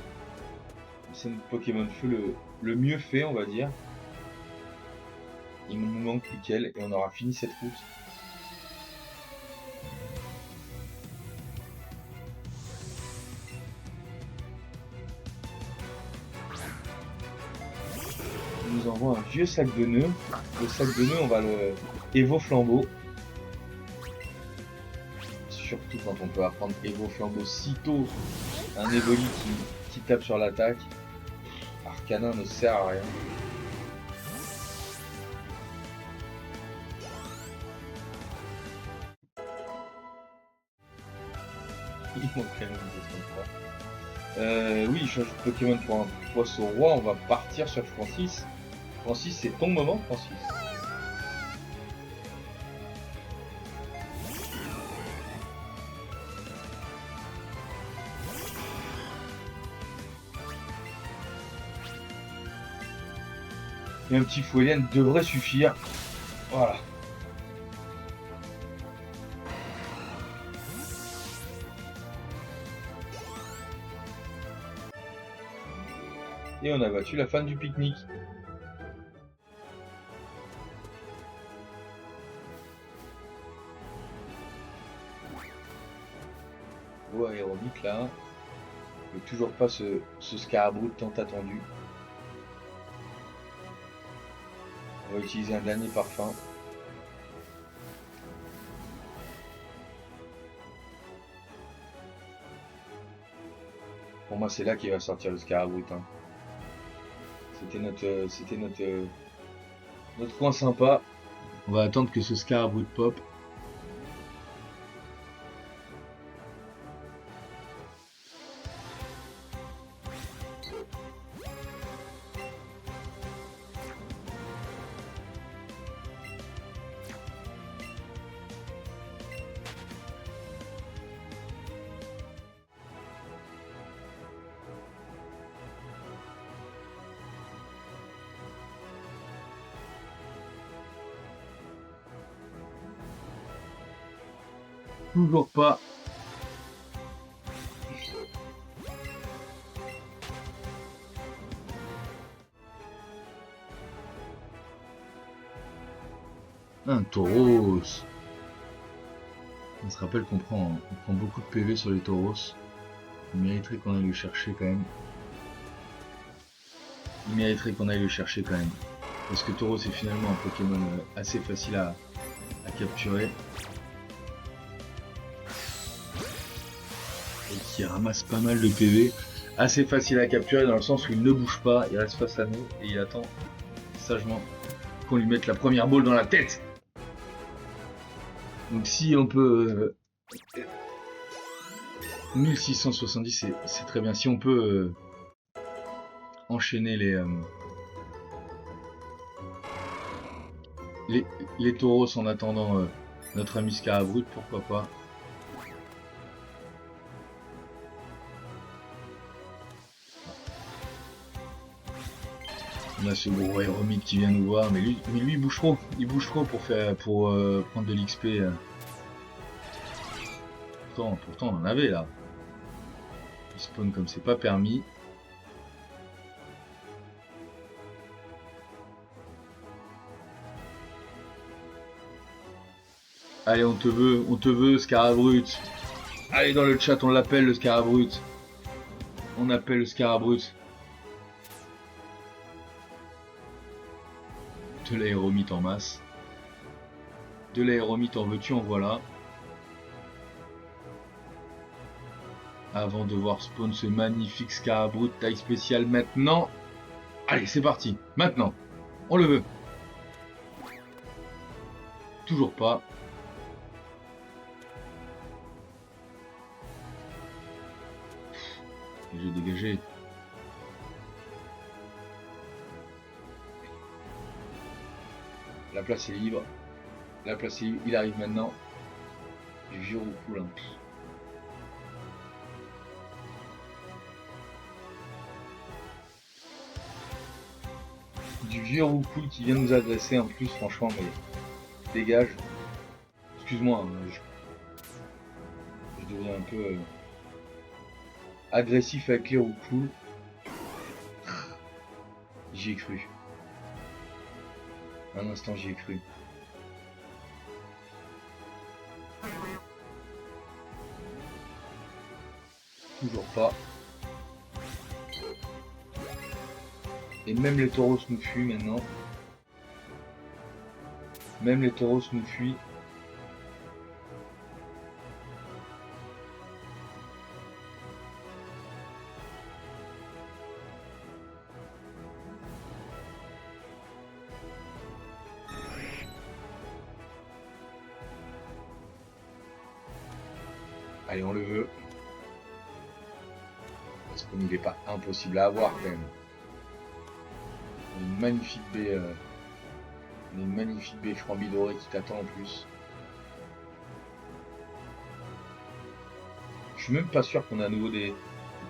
C'est notre Pokémon feu le mieux fait, on va dire. Il nous manque plus qu'elle et on aura fini cette route. Il nous envoie un vieux sac de nœuds. Le sac de nœuds, on va le Evo Flambeau. Surtout quand on peut apprendre Evo Flambeau si tôt. Un Evoli qui tape sur l'attaque. Arcanin ne sert à rien. Il manquerait même oui, change de Pokémon pour un poisson roi. On va partir sur Francis. Francis, c'est ton moment, Francis. Et un petit Fouélien devrait suffire. Voilà. Et on a battu la fan du pique-nique. L'eau aérobique là. Et toujours pas ce Scarabrood tant attendu. On va utiliser un dernier parfum. Pour moi c'est là qu'il va sortir le Scarabrood. Hein. C'était notre coin sympa. On va attendre que ce Scarabrood pop. Toujours pas. Un Tauros. On se rappelle qu'on prend beaucoup de PV sur les Tauros. Il mériterait qu'on aille le chercher quand même. Parce que Tauros est finalement un Pokémon assez facile à capturer. Et qui ramasse pas mal de PV. Assez facile à capturer dans le sens où il ne bouge pas, il reste face à nous et il attend sagement qu'on lui mette la première balle dans la tête. Donc si on peut... 1670 c'est très bien. Si on peut enchaîner les taureaux en attendant notre ami Scarabrood, pourquoi pas. On a ce gros Aéromite qui vient nous voir, mais lui il bouge trop pour prendre de l'XP. Pourtant on en avait là. Il spawn comme c'est pas permis. Allez, on te veut Scarabrood. Allez dans le chat, on l'appelle le Scarabrood. On appelle le Scarabrood. De l'aéromite en masse. De l'aéromite en veux-tu, en voilà. Avant de voir spawn ce magnifique Scarabrute taille spéciale maintenant. Allez, c'est parti. Maintenant. On le veut. Toujours pas. J'ai dégagé. La place est libre. La place est libre. Il arrive maintenant. Du vieux roucoule. Hein. Du vieux roucoule qui vient nous agresser en plus, franchement, mais dégage. Excuse-moi, hein, je deviens un peu agressif avec les roucoules. J'y ai cru. Un instant, j'y ai cru. Toujours pas. Et même les taureaux nous fuient maintenant. Même les taureaux nous fuient. Allez, on le veut. Parce qu'on n'est pas impossible à avoir quand même. Une magnifique baie, une magnifique baie Frambi dorée qui t'attend en plus. Je suis même pas sûr qu'on a à nouveau des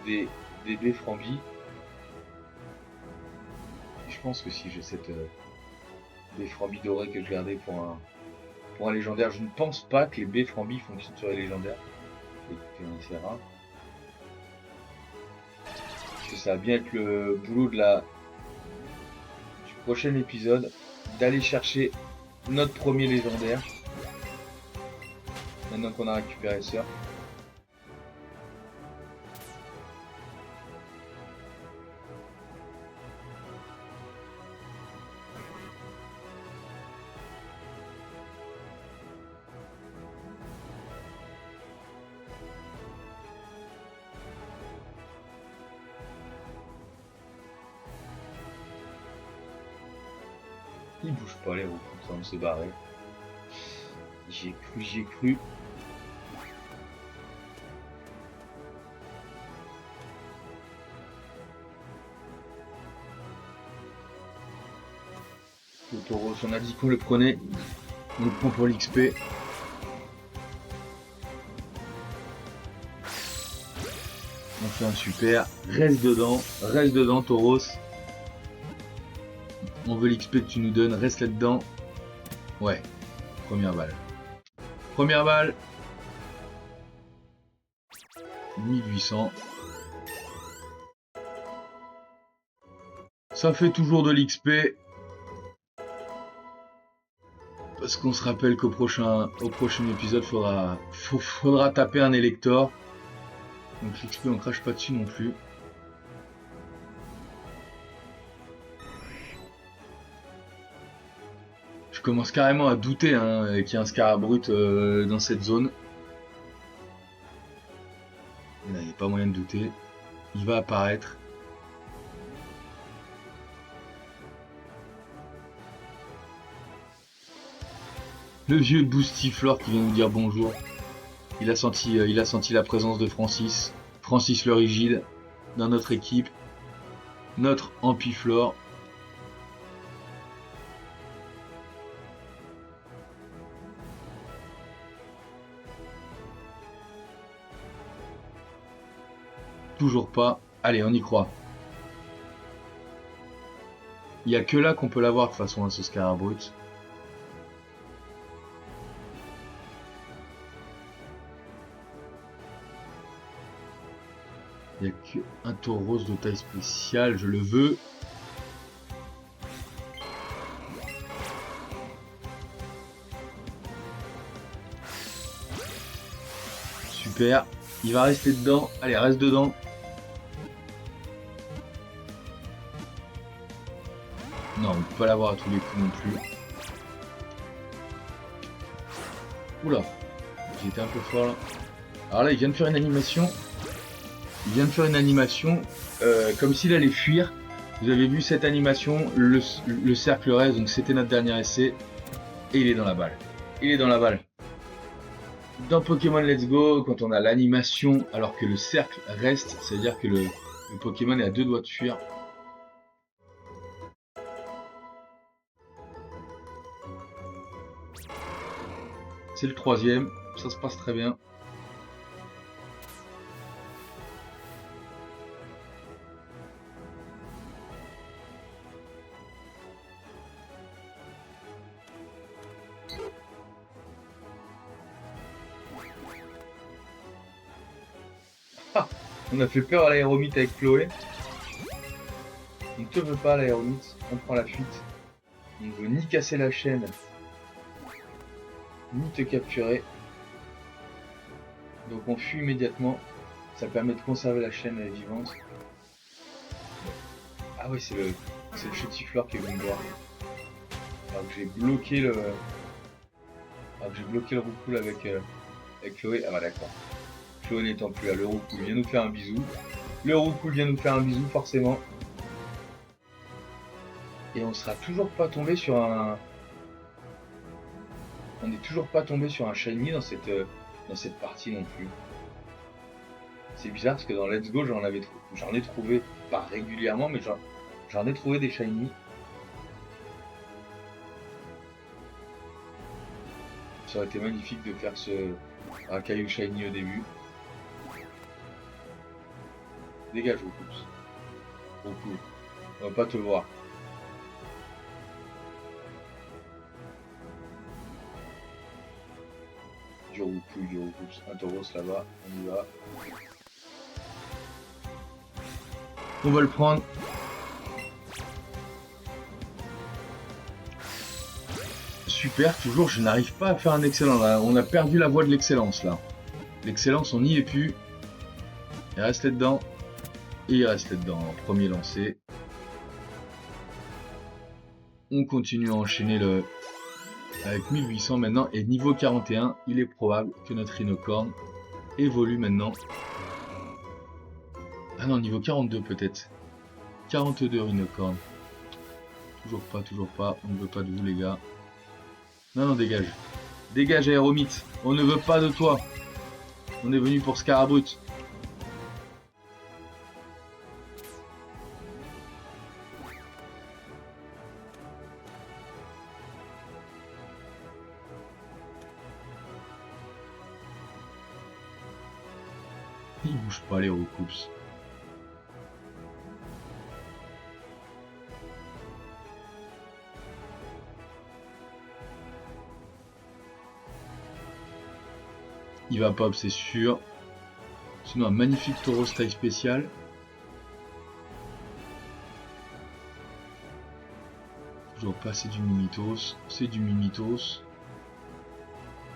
baies Frambi. Je pense que si j'ai cette baie Frambi dorée que je gardais pour un légendaire, je ne pense pas que les baies Frambi fonctionnent sur les légendaires. C'est rare. Parce que ça va bien être le boulot du prochain épisode, d'aller chercher notre premier légendaire. Maintenant qu'on a récupéré ça. Ils bougent pas les roues, ça on s'est barré. J'y ai cru. Le taureau, on a dit qu'on le prenait. On le prend pour l'XP. On fait un super. Reste dedans Tauros. On veut l'XP que tu nous donnes, reste là-dedans. Ouais, première balle. Première balle. 1800. Ça fait toujours de l'XP. Parce qu'on se rappelle qu'au prochain épisode, faudra taper un Elector. Donc l'XP, on crache pas dessus non plus. Je commence carrément à douter qu'il y ait un Scarabrute dans cette zone. Là, il n'y a pas moyen de douter. Il va apparaître. Le vieux Boostiflore qui vient nous dire bonjour. Il a senti la présence de Francis. Francis le Rigide dans notre équipe. Notre Ampiflore. Toujours pas. Allez, on y croit. Il n'y a que là qu'on peut l'avoir de toute façon, ce Scarabrute. Il n'y a qu'un taureau de taille spéciale, je le veux. Super. Il va rester dedans. Allez, reste dedans. Non, on ne peut pas l'avoir à tous les coups non plus. Oula, j'ai été un peu fort là. Alors là, il vient de faire une animation. il vient de faire une animation comme s'il allait fuir. Vous avez vu cette animation, le cercle reste, donc c'était notre dernier essai. Et il est dans la balle. Il est dans la balle. Dans Pokémon Let's Go, quand on a l'animation alors que le cercle reste, c'est-à-dire que le Pokémon est à 2 doigts de fuir. C'est le 3e, ça se passe très bien. Ah, on a fait peur à l'aéromite avec Chloé. On ne te veut pas l'aéromite, on prend la fuite. On ne veut ni casser la chaîne, ni te capturer. Donc on fuit immédiatement. Ça permet de conserver la chaîne vivante. Ah oui, c'est le Chutiflore qui est venu me voir. Alors que j'ai bloqué le... Roucoule avec Chloé. Ah bah d'accord. Chloé n'étant plus là, le Roucoule vient nous faire un bisou. Le Roucoule vient nous faire un bisou, forcément. Et on sera toujours pas tombé sur un... On n'est toujours pas tombé sur un shiny dans cette partie non plus. C'est bizarre parce que dans Let's Go, j'en ai trouvé, pas régulièrement, mais j'en ai trouvé des shiny. Ça aurait été magnifique de faire un caillou shiny au début. Dégage, Roucoups. Roucoups. On va pas te voir. Du Roucoups. Un Tauros là-bas, on y va. On va le prendre. Super, toujours, je n'arrive pas à faire un excellent. Là, on a perdu la voie de l'excellence là. L'excellence, on n'y est plus. Il reste là-dedans. Et il reste là-dedans. Premier lancé. On continue à enchaîner avec 1800 maintenant. Et niveau 41, il est probable que notre Rhinocorn évolue maintenant. Ah non, niveau 42 peut-être. 42 Rhinocorn. Toujours pas. On ne veut pas de vous les gars. Non, dégage. Dégage Aéromite. On ne veut pas de toi. On est venu pour Scarabrut. Il bouge pas les Roucoups. Il va pop, c'est sûr. Sinon, un magnifique Tauros taille spéciale. Toujours pas, c'est du Mimitos. C'est du Mimitos.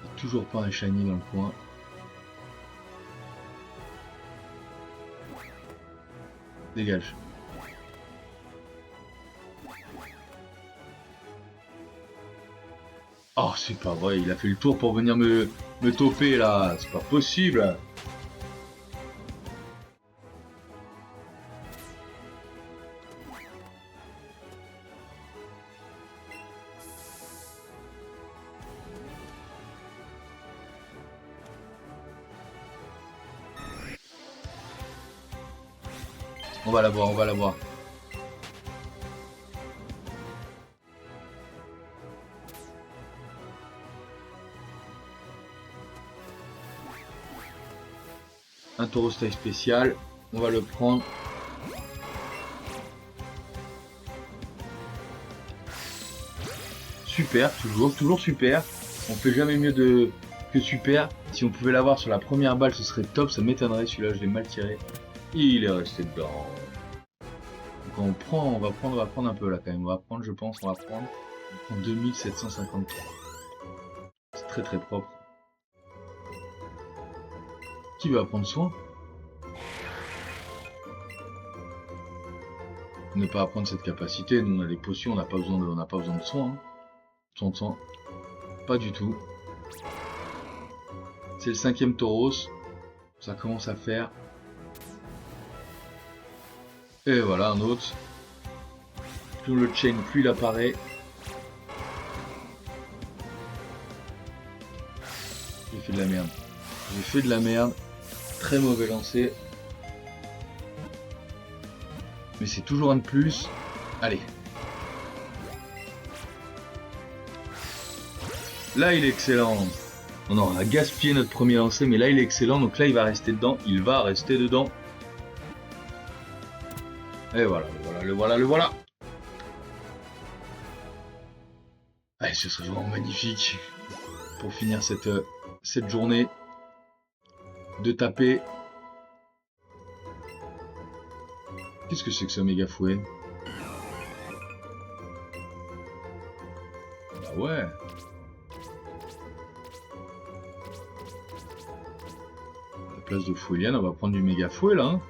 Et toujours pas un shiny dans le coin. Dégage. Oh, c'est pas vrai, il a fait le tour pour venir me toper là, c'est pas possible. On va la voir, on va la voir. Un Tauros taille spécial, on va le prendre. Super, toujours super. On fait jamais mieux que super. Si on pouvait l'avoir sur la première balle, ce serait top, ça m'étonnerait. Celui-là, je l'ai mal tiré. Il est resté dedans. Donc on va prendre un peu là quand même. On va prendre, je pense, on prend 2753. C'est très très propre. Qui va prendre soin? Ne pas apprendre cette capacité, nous on a des potions, on n'a pas besoin de soin. Hein. Soin. Pas du tout. C'est le 5e Tauros. Ça commence à faire. Et voilà, un autre. Plus on le chain, plus il apparaît. J'ai fait de la merde. J'ai fait de la merde. Très mauvais lancer. Mais c'est toujours un de plus. Allez. Là, il est excellent. On a gaspillé notre premier lancer, mais là, il est excellent. Donc là, il va rester dedans. Il va rester dedans. Et voilà, le voilà. Allez, ce serait vraiment magnifique pour finir cette journée de taper. Qu'est-ce que c'est que ce méga fouet? Bah ouais. À la place de Fouelian, on va prendre du méga fouet là. Hein.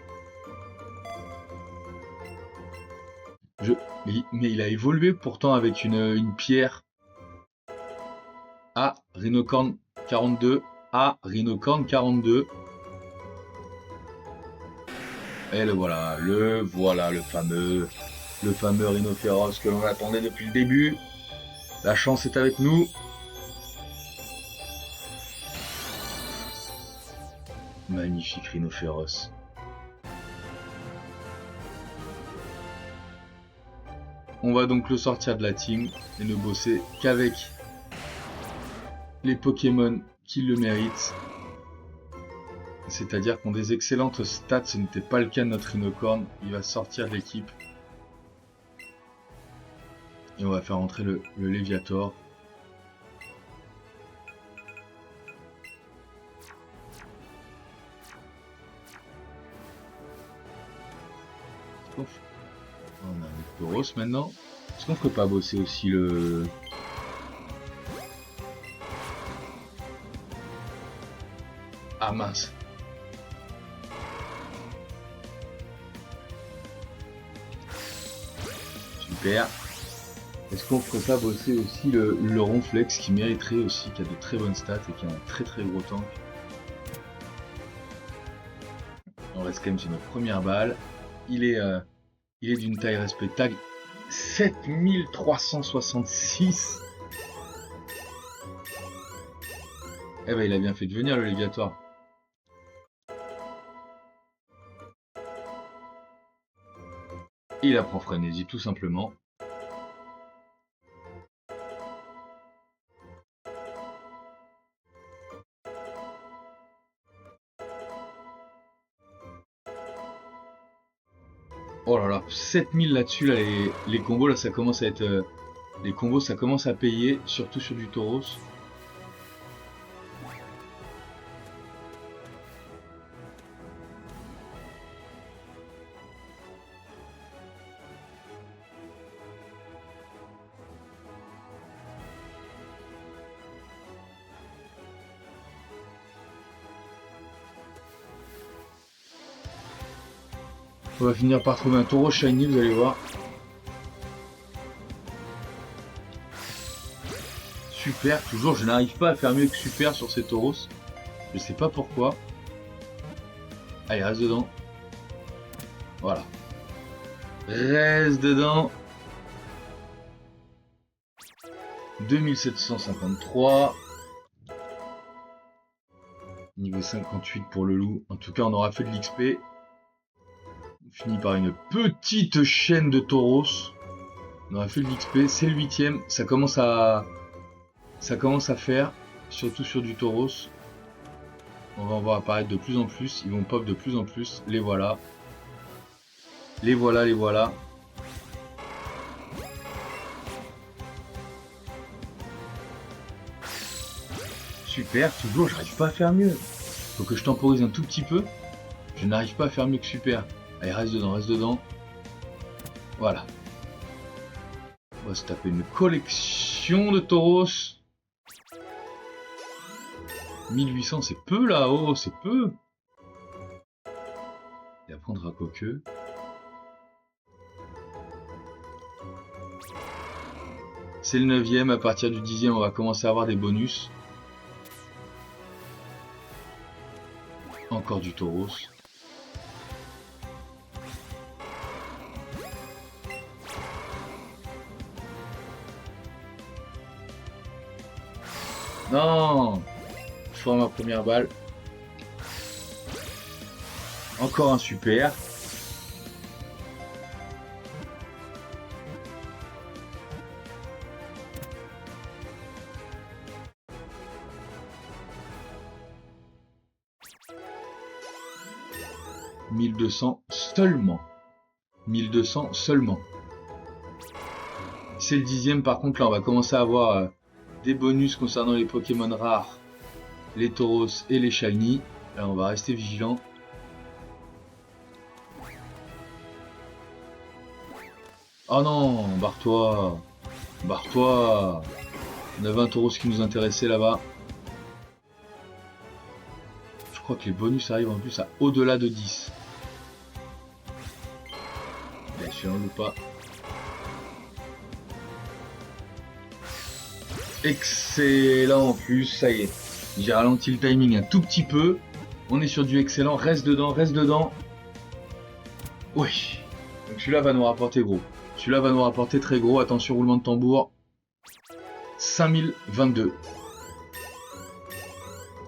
Mais il a évolué pourtant avec une pierre. Ah, Rhinocorn 42. Ah, Rhinocorn 42. Et le voilà, le fameux Rhinophéros que l'on attendait depuis le début. La chance est avec nous. Magnifique Rhinophéros. On va donc le sortir de la team et ne bosser qu'avec les Pokémon qui le méritent. C'est-à-dire qu'on a des excellentes stats, ce n'était pas le cas de notre Rhinocorn. Il va sortir de l'équipe. Et on va faire entrer le Léviator. On a un Tauros maintenant. Est-ce qu'on ferait pas bosser aussi le... Ah mince. Super. Est-ce qu'on ferait pas bosser aussi le Ronflex qui mériterait aussi, qui a de très bonnes stats et qui a un très gros tank. On reste quand même sur notre première balle. Il est d'une taille respectable. 7366. Eh ben il a bien fait de venir le Léviator. Il apprend frénésie tout simplement. Oh là là, 7000 là-dessus, là, les combos, là, ça commence à être... les combos, ça commence à payer, surtout sur du Tauros. On va finir par trouver un Tauros shiny, vous allez voir. Super, toujours, je n'arrive pas à faire mieux que super sur ces Tauros. Je sais pas pourquoi. Allez, reste dedans. Voilà. Reste dedans. 2753. Niveau 58 pour le loup. En tout cas, on aura fait de l'XP. On finit par une petite chaîne de Tauros. On aura fait de l'XP. C'est le 8ème. Ça commence à faire. Surtout sur du Tauros. On va en voir apparaître de plus en plus. Ils vont pop de plus en plus. Les voilà. Les voilà. Super, toujours, j'arrive pas à faire mieux. Faut que je temporise un tout petit peu. Je n'arrive pas à faire mieux que super. Allez, reste dedans. Voilà. On va se taper une collection de Tauros. 1800, c'est peu là-haut, c'est peu. Et après on Dracoqueux. C'est le 9ème, à partir du 10ème on va commencer à avoir des bonus. Encore du Tauros. Non, je prends ma première balle. Encore un super. « 1200 seulement. 1200 seulement. C'est le 10e, par contre là on va commencer à avoir des bonus concernant les Pokémon rares, les Tauros et les Shiny. Là on va rester vigilant. Oh non, barre-toi. Barre-toi. On avait un Tauros qui nous intéressait là-bas. Je crois que les bonus arrivent en plus à au-delà de 10. Bien sûr, on loupe pas. Excellent en plus, ça y est. J'ai ralenti le timing un tout petit peu. On est sur du excellent, reste dedans, reste dedans. Oui. Donc celui-là va nous rapporter gros. Celui-là va nous rapporter très gros, attention roulement de tambour. 5022.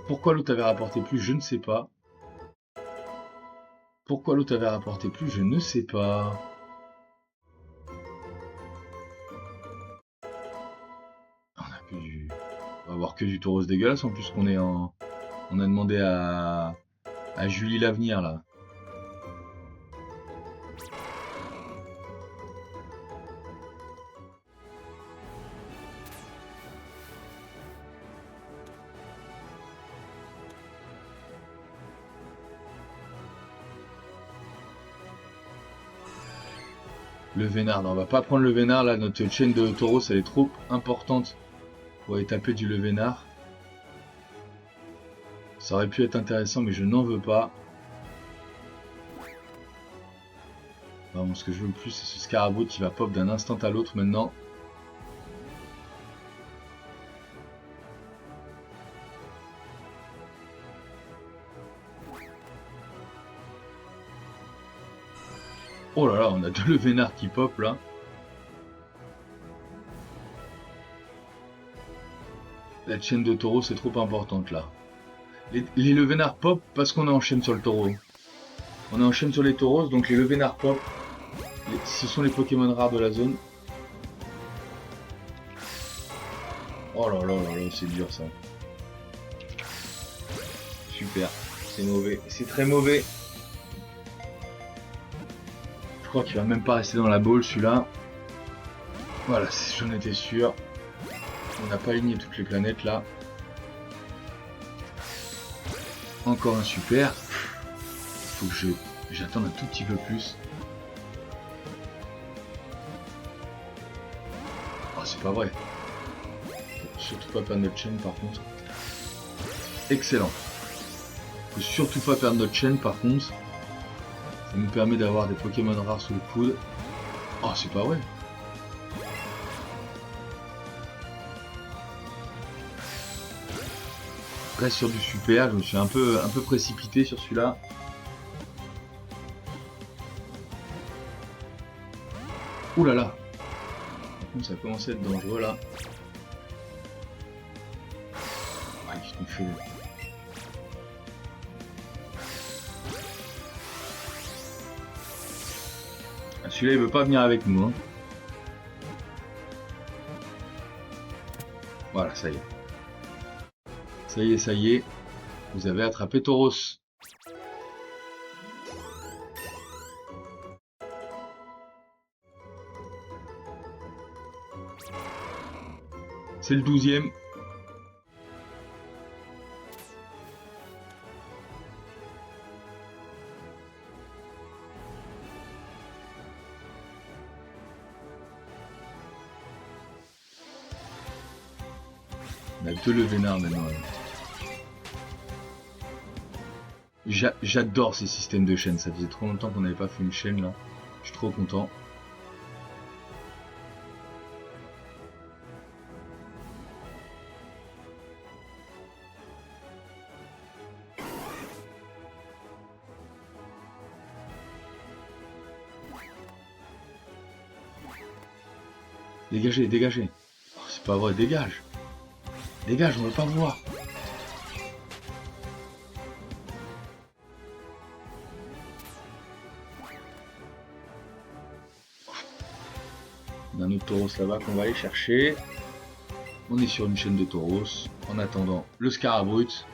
Pourquoi l'autre avait rapporté plus, je ne sais pas. Pourquoi l'autre avait rapporté plus, je ne sais pas. On a que du... On va avoir que du taureau dégueulasse en plus qu'on est en... On a demandé à Julie l'avenir là. Le Vénard, non, on va pas prendre le Vénard là, notre chaîne de taureau elle est trop importante pour aller taper du Le Vénard. Ça aurait pu être intéressant mais je n'en veux pas. Vraiment, ce que je veux le plus c'est ce Scarabot qui va pop d'un instant à l'autre maintenant. Oh là là, on a deux Le Vénard qui pop là. La chaîne de taureau c'est trop importante là. Les Le Vénard pop parce qu'on est en chaîne sur le taureau. On est en chaîne sur les taureaux, donc les Le Vénard pop. Ce sont les Pokémon rares de la zone. Oh là là là là, c'est dur ça. Super, c'est mauvais, c'est très mauvais. Je crois qu'il va même pas rester dans la bowl celui-là. Voilà, j'en étais sûr. On n'a pas aligné toutes les planètes là. Encore un super. Faut que j'attende un tout petit peu plus. Oh, c'est pas vrai. Faut surtout pas perdre notre chaîne par contre. Excellent. Faut surtout pas perdre notre chaîne par contre. Ça nous permet d'avoir des Pokémon rares sous le coude. Oh, c'est pas vrai. Reste sur du super, je me suis un peu précipité sur celui-là. Ouh là là. Ça a commencé à être dangereux là. Ah, qu'est-ce qu'on fait là? Ah, celui-là il veut pas venir avec nous. Hein. Voilà, ça y est. Ça y est, ça y est. Vous avez attrapé Tauros. C'est le 12e. On a deux Le Vénard maintenant. J'adore ces systèmes de chaînes. Ça faisait trop longtemps qu'on n'avait pas fait une chaîne là. Je suis trop content. Dégagez, dégagez. Oh, c'est pas vrai, dégage. Dégage, on veut pas voir. On a un autre Tauros là-bas qu'on va aller chercher. On est sur une chaîne de Tauros. En attendant le Scarabrut.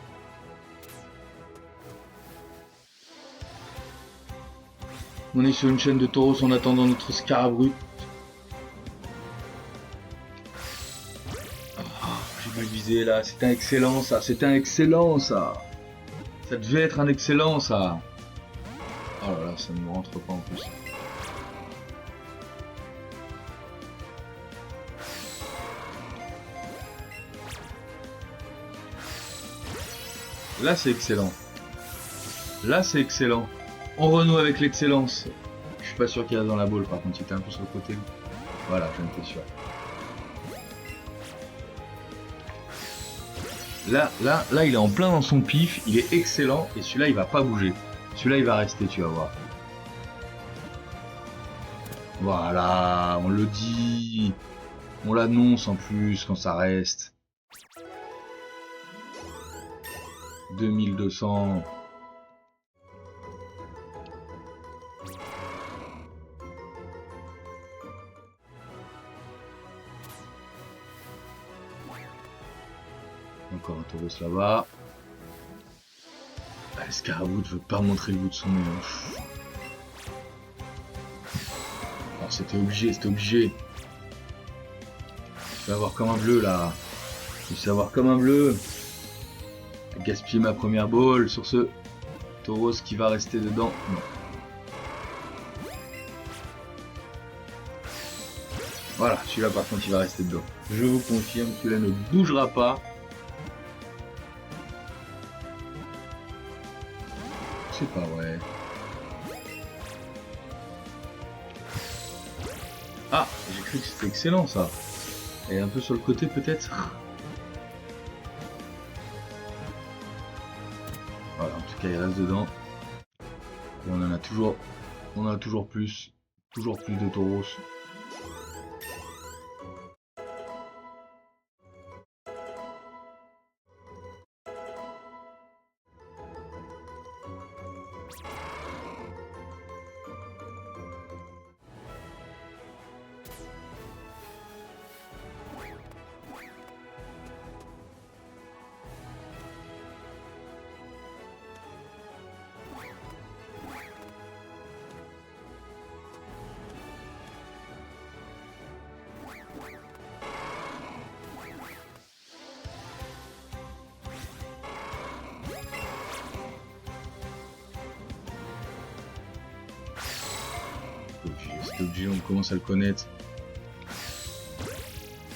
On est sur une chaîne de Tauros en attendant notre Scarabrut. Oh, j'ai mal visé là. C'est un excellent ça. C'est un excellent ça. Ça devait être un excellent ça. Oh là là, ça ne me rentre pas en plus. Là c'est excellent. Là c'est excellent. On renoue avec l'excellence. Je suis pas sûr qu'il y a dans la boule par contre, il était un peu sur le côté. Voilà, j'en étais sûr. Là, il est en plein dans son pif, il est excellent et celui-là il va pas bouger. Celui-là il va rester, tu vas voir. Voilà, on le dit. On l'annonce en plus quand ça reste. 2200. Encore un Tauros là-bas. Ah, le Scarabout ne veut pas montrer le bout de son nez. Alors c'était obligé, c'était obligé. Je vais avoir comme un bleu là. Je vais avoir comme un bleu. Gaspiller ma première ball sur ce Tauros qui va rester dedans. Non. Voilà, celui-là par contre il va rester dedans. Je vous confirme, celui-là ne bougera pas. C'est pas vrai. Ah, j'ai cru que c'était excellent ça. Et un peu sur le côté peut-être. Voilà, en tout cas il reste dedans. Et on en a toujours plus de Tauros. Cet objet, on commence à le connaître.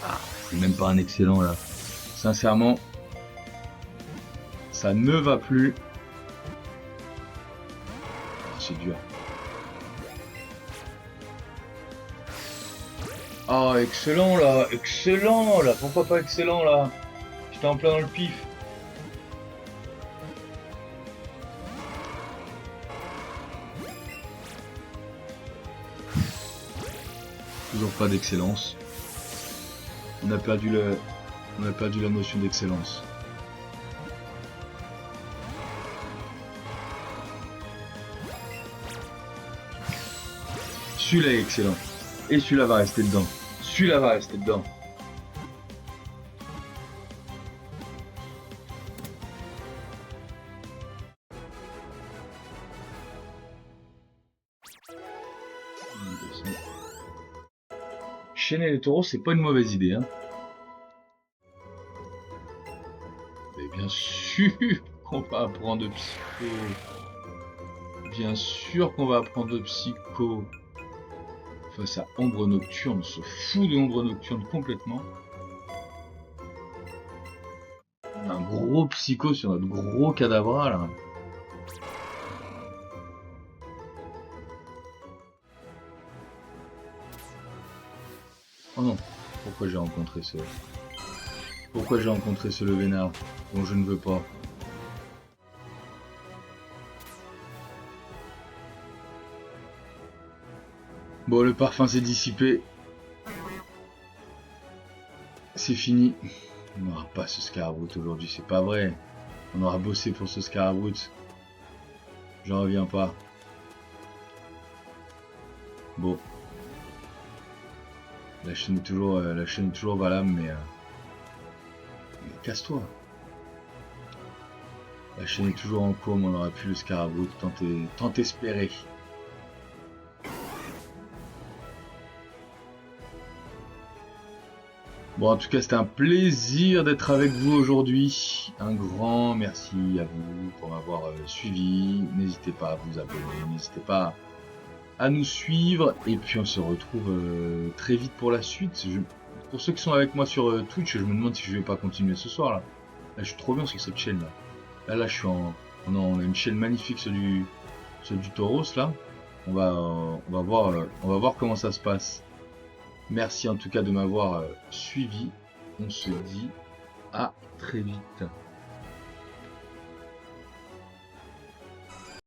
Ah, c'est même pas un excellent là. Sincèrement, ça ne va plus. Oh, c'est dur. Ah, excellent là, excellent là. Pourquoi pas excellent là? J'étais en plein dans le pif. Toujours pas d'excellence. On a perdu la notion d'excellence. Celui-là est excellent. Et celui-là va rester dedans. Celui-là va rester dedans. Chaîner les taureaux, c'est pas une mauvaise idée, hein. Mais bien sûr qu'on va apprendre de psycho. Bien sûr qu'on va apprendre de psycho. Face à Ombre Nocturne, on se fout de Ombre Nocturne complètement. On a un gros psycho sur notre gros cadavre là. Oh non, pourquoi j'ai rencontré ce... Pourquoi j'ai rencontré ce Levénard dont je ne veux pas. Bon, le parfum s'est dissipé. C'est fini. On n'aura pas ce Scarabroot aujourd'hui, c'est pas vrai. On aura bossé pour ce Scarabroot. J'en reviens pas. Bon. La chaîne est toujours valable, mais casse-toi. La chaîne est toujours en cours, mais on n'aura plus le Scarabroot, tant espéré. Bon, en tout cas, c'était un plaisir d'être avec vous aujourd'hui. Un grand merci à vous pour m'avoir suivi. N'hésitez pas à vous abonner, n'hésitez pas à nous suivre. Et puis, on se retrouve très vite pour la suite. Pour ceux qui sont avec moi sur Twitch, je me demande si je vais pas continuer ce soir. Là, je suis trop bien sur cette chaîne. Là, je suis en... On a une chaîne magnifique sur du Tauros, là. On va voir comment ça se passe. Merci en tout cas de m'avoir suivi. On se dit à très vite.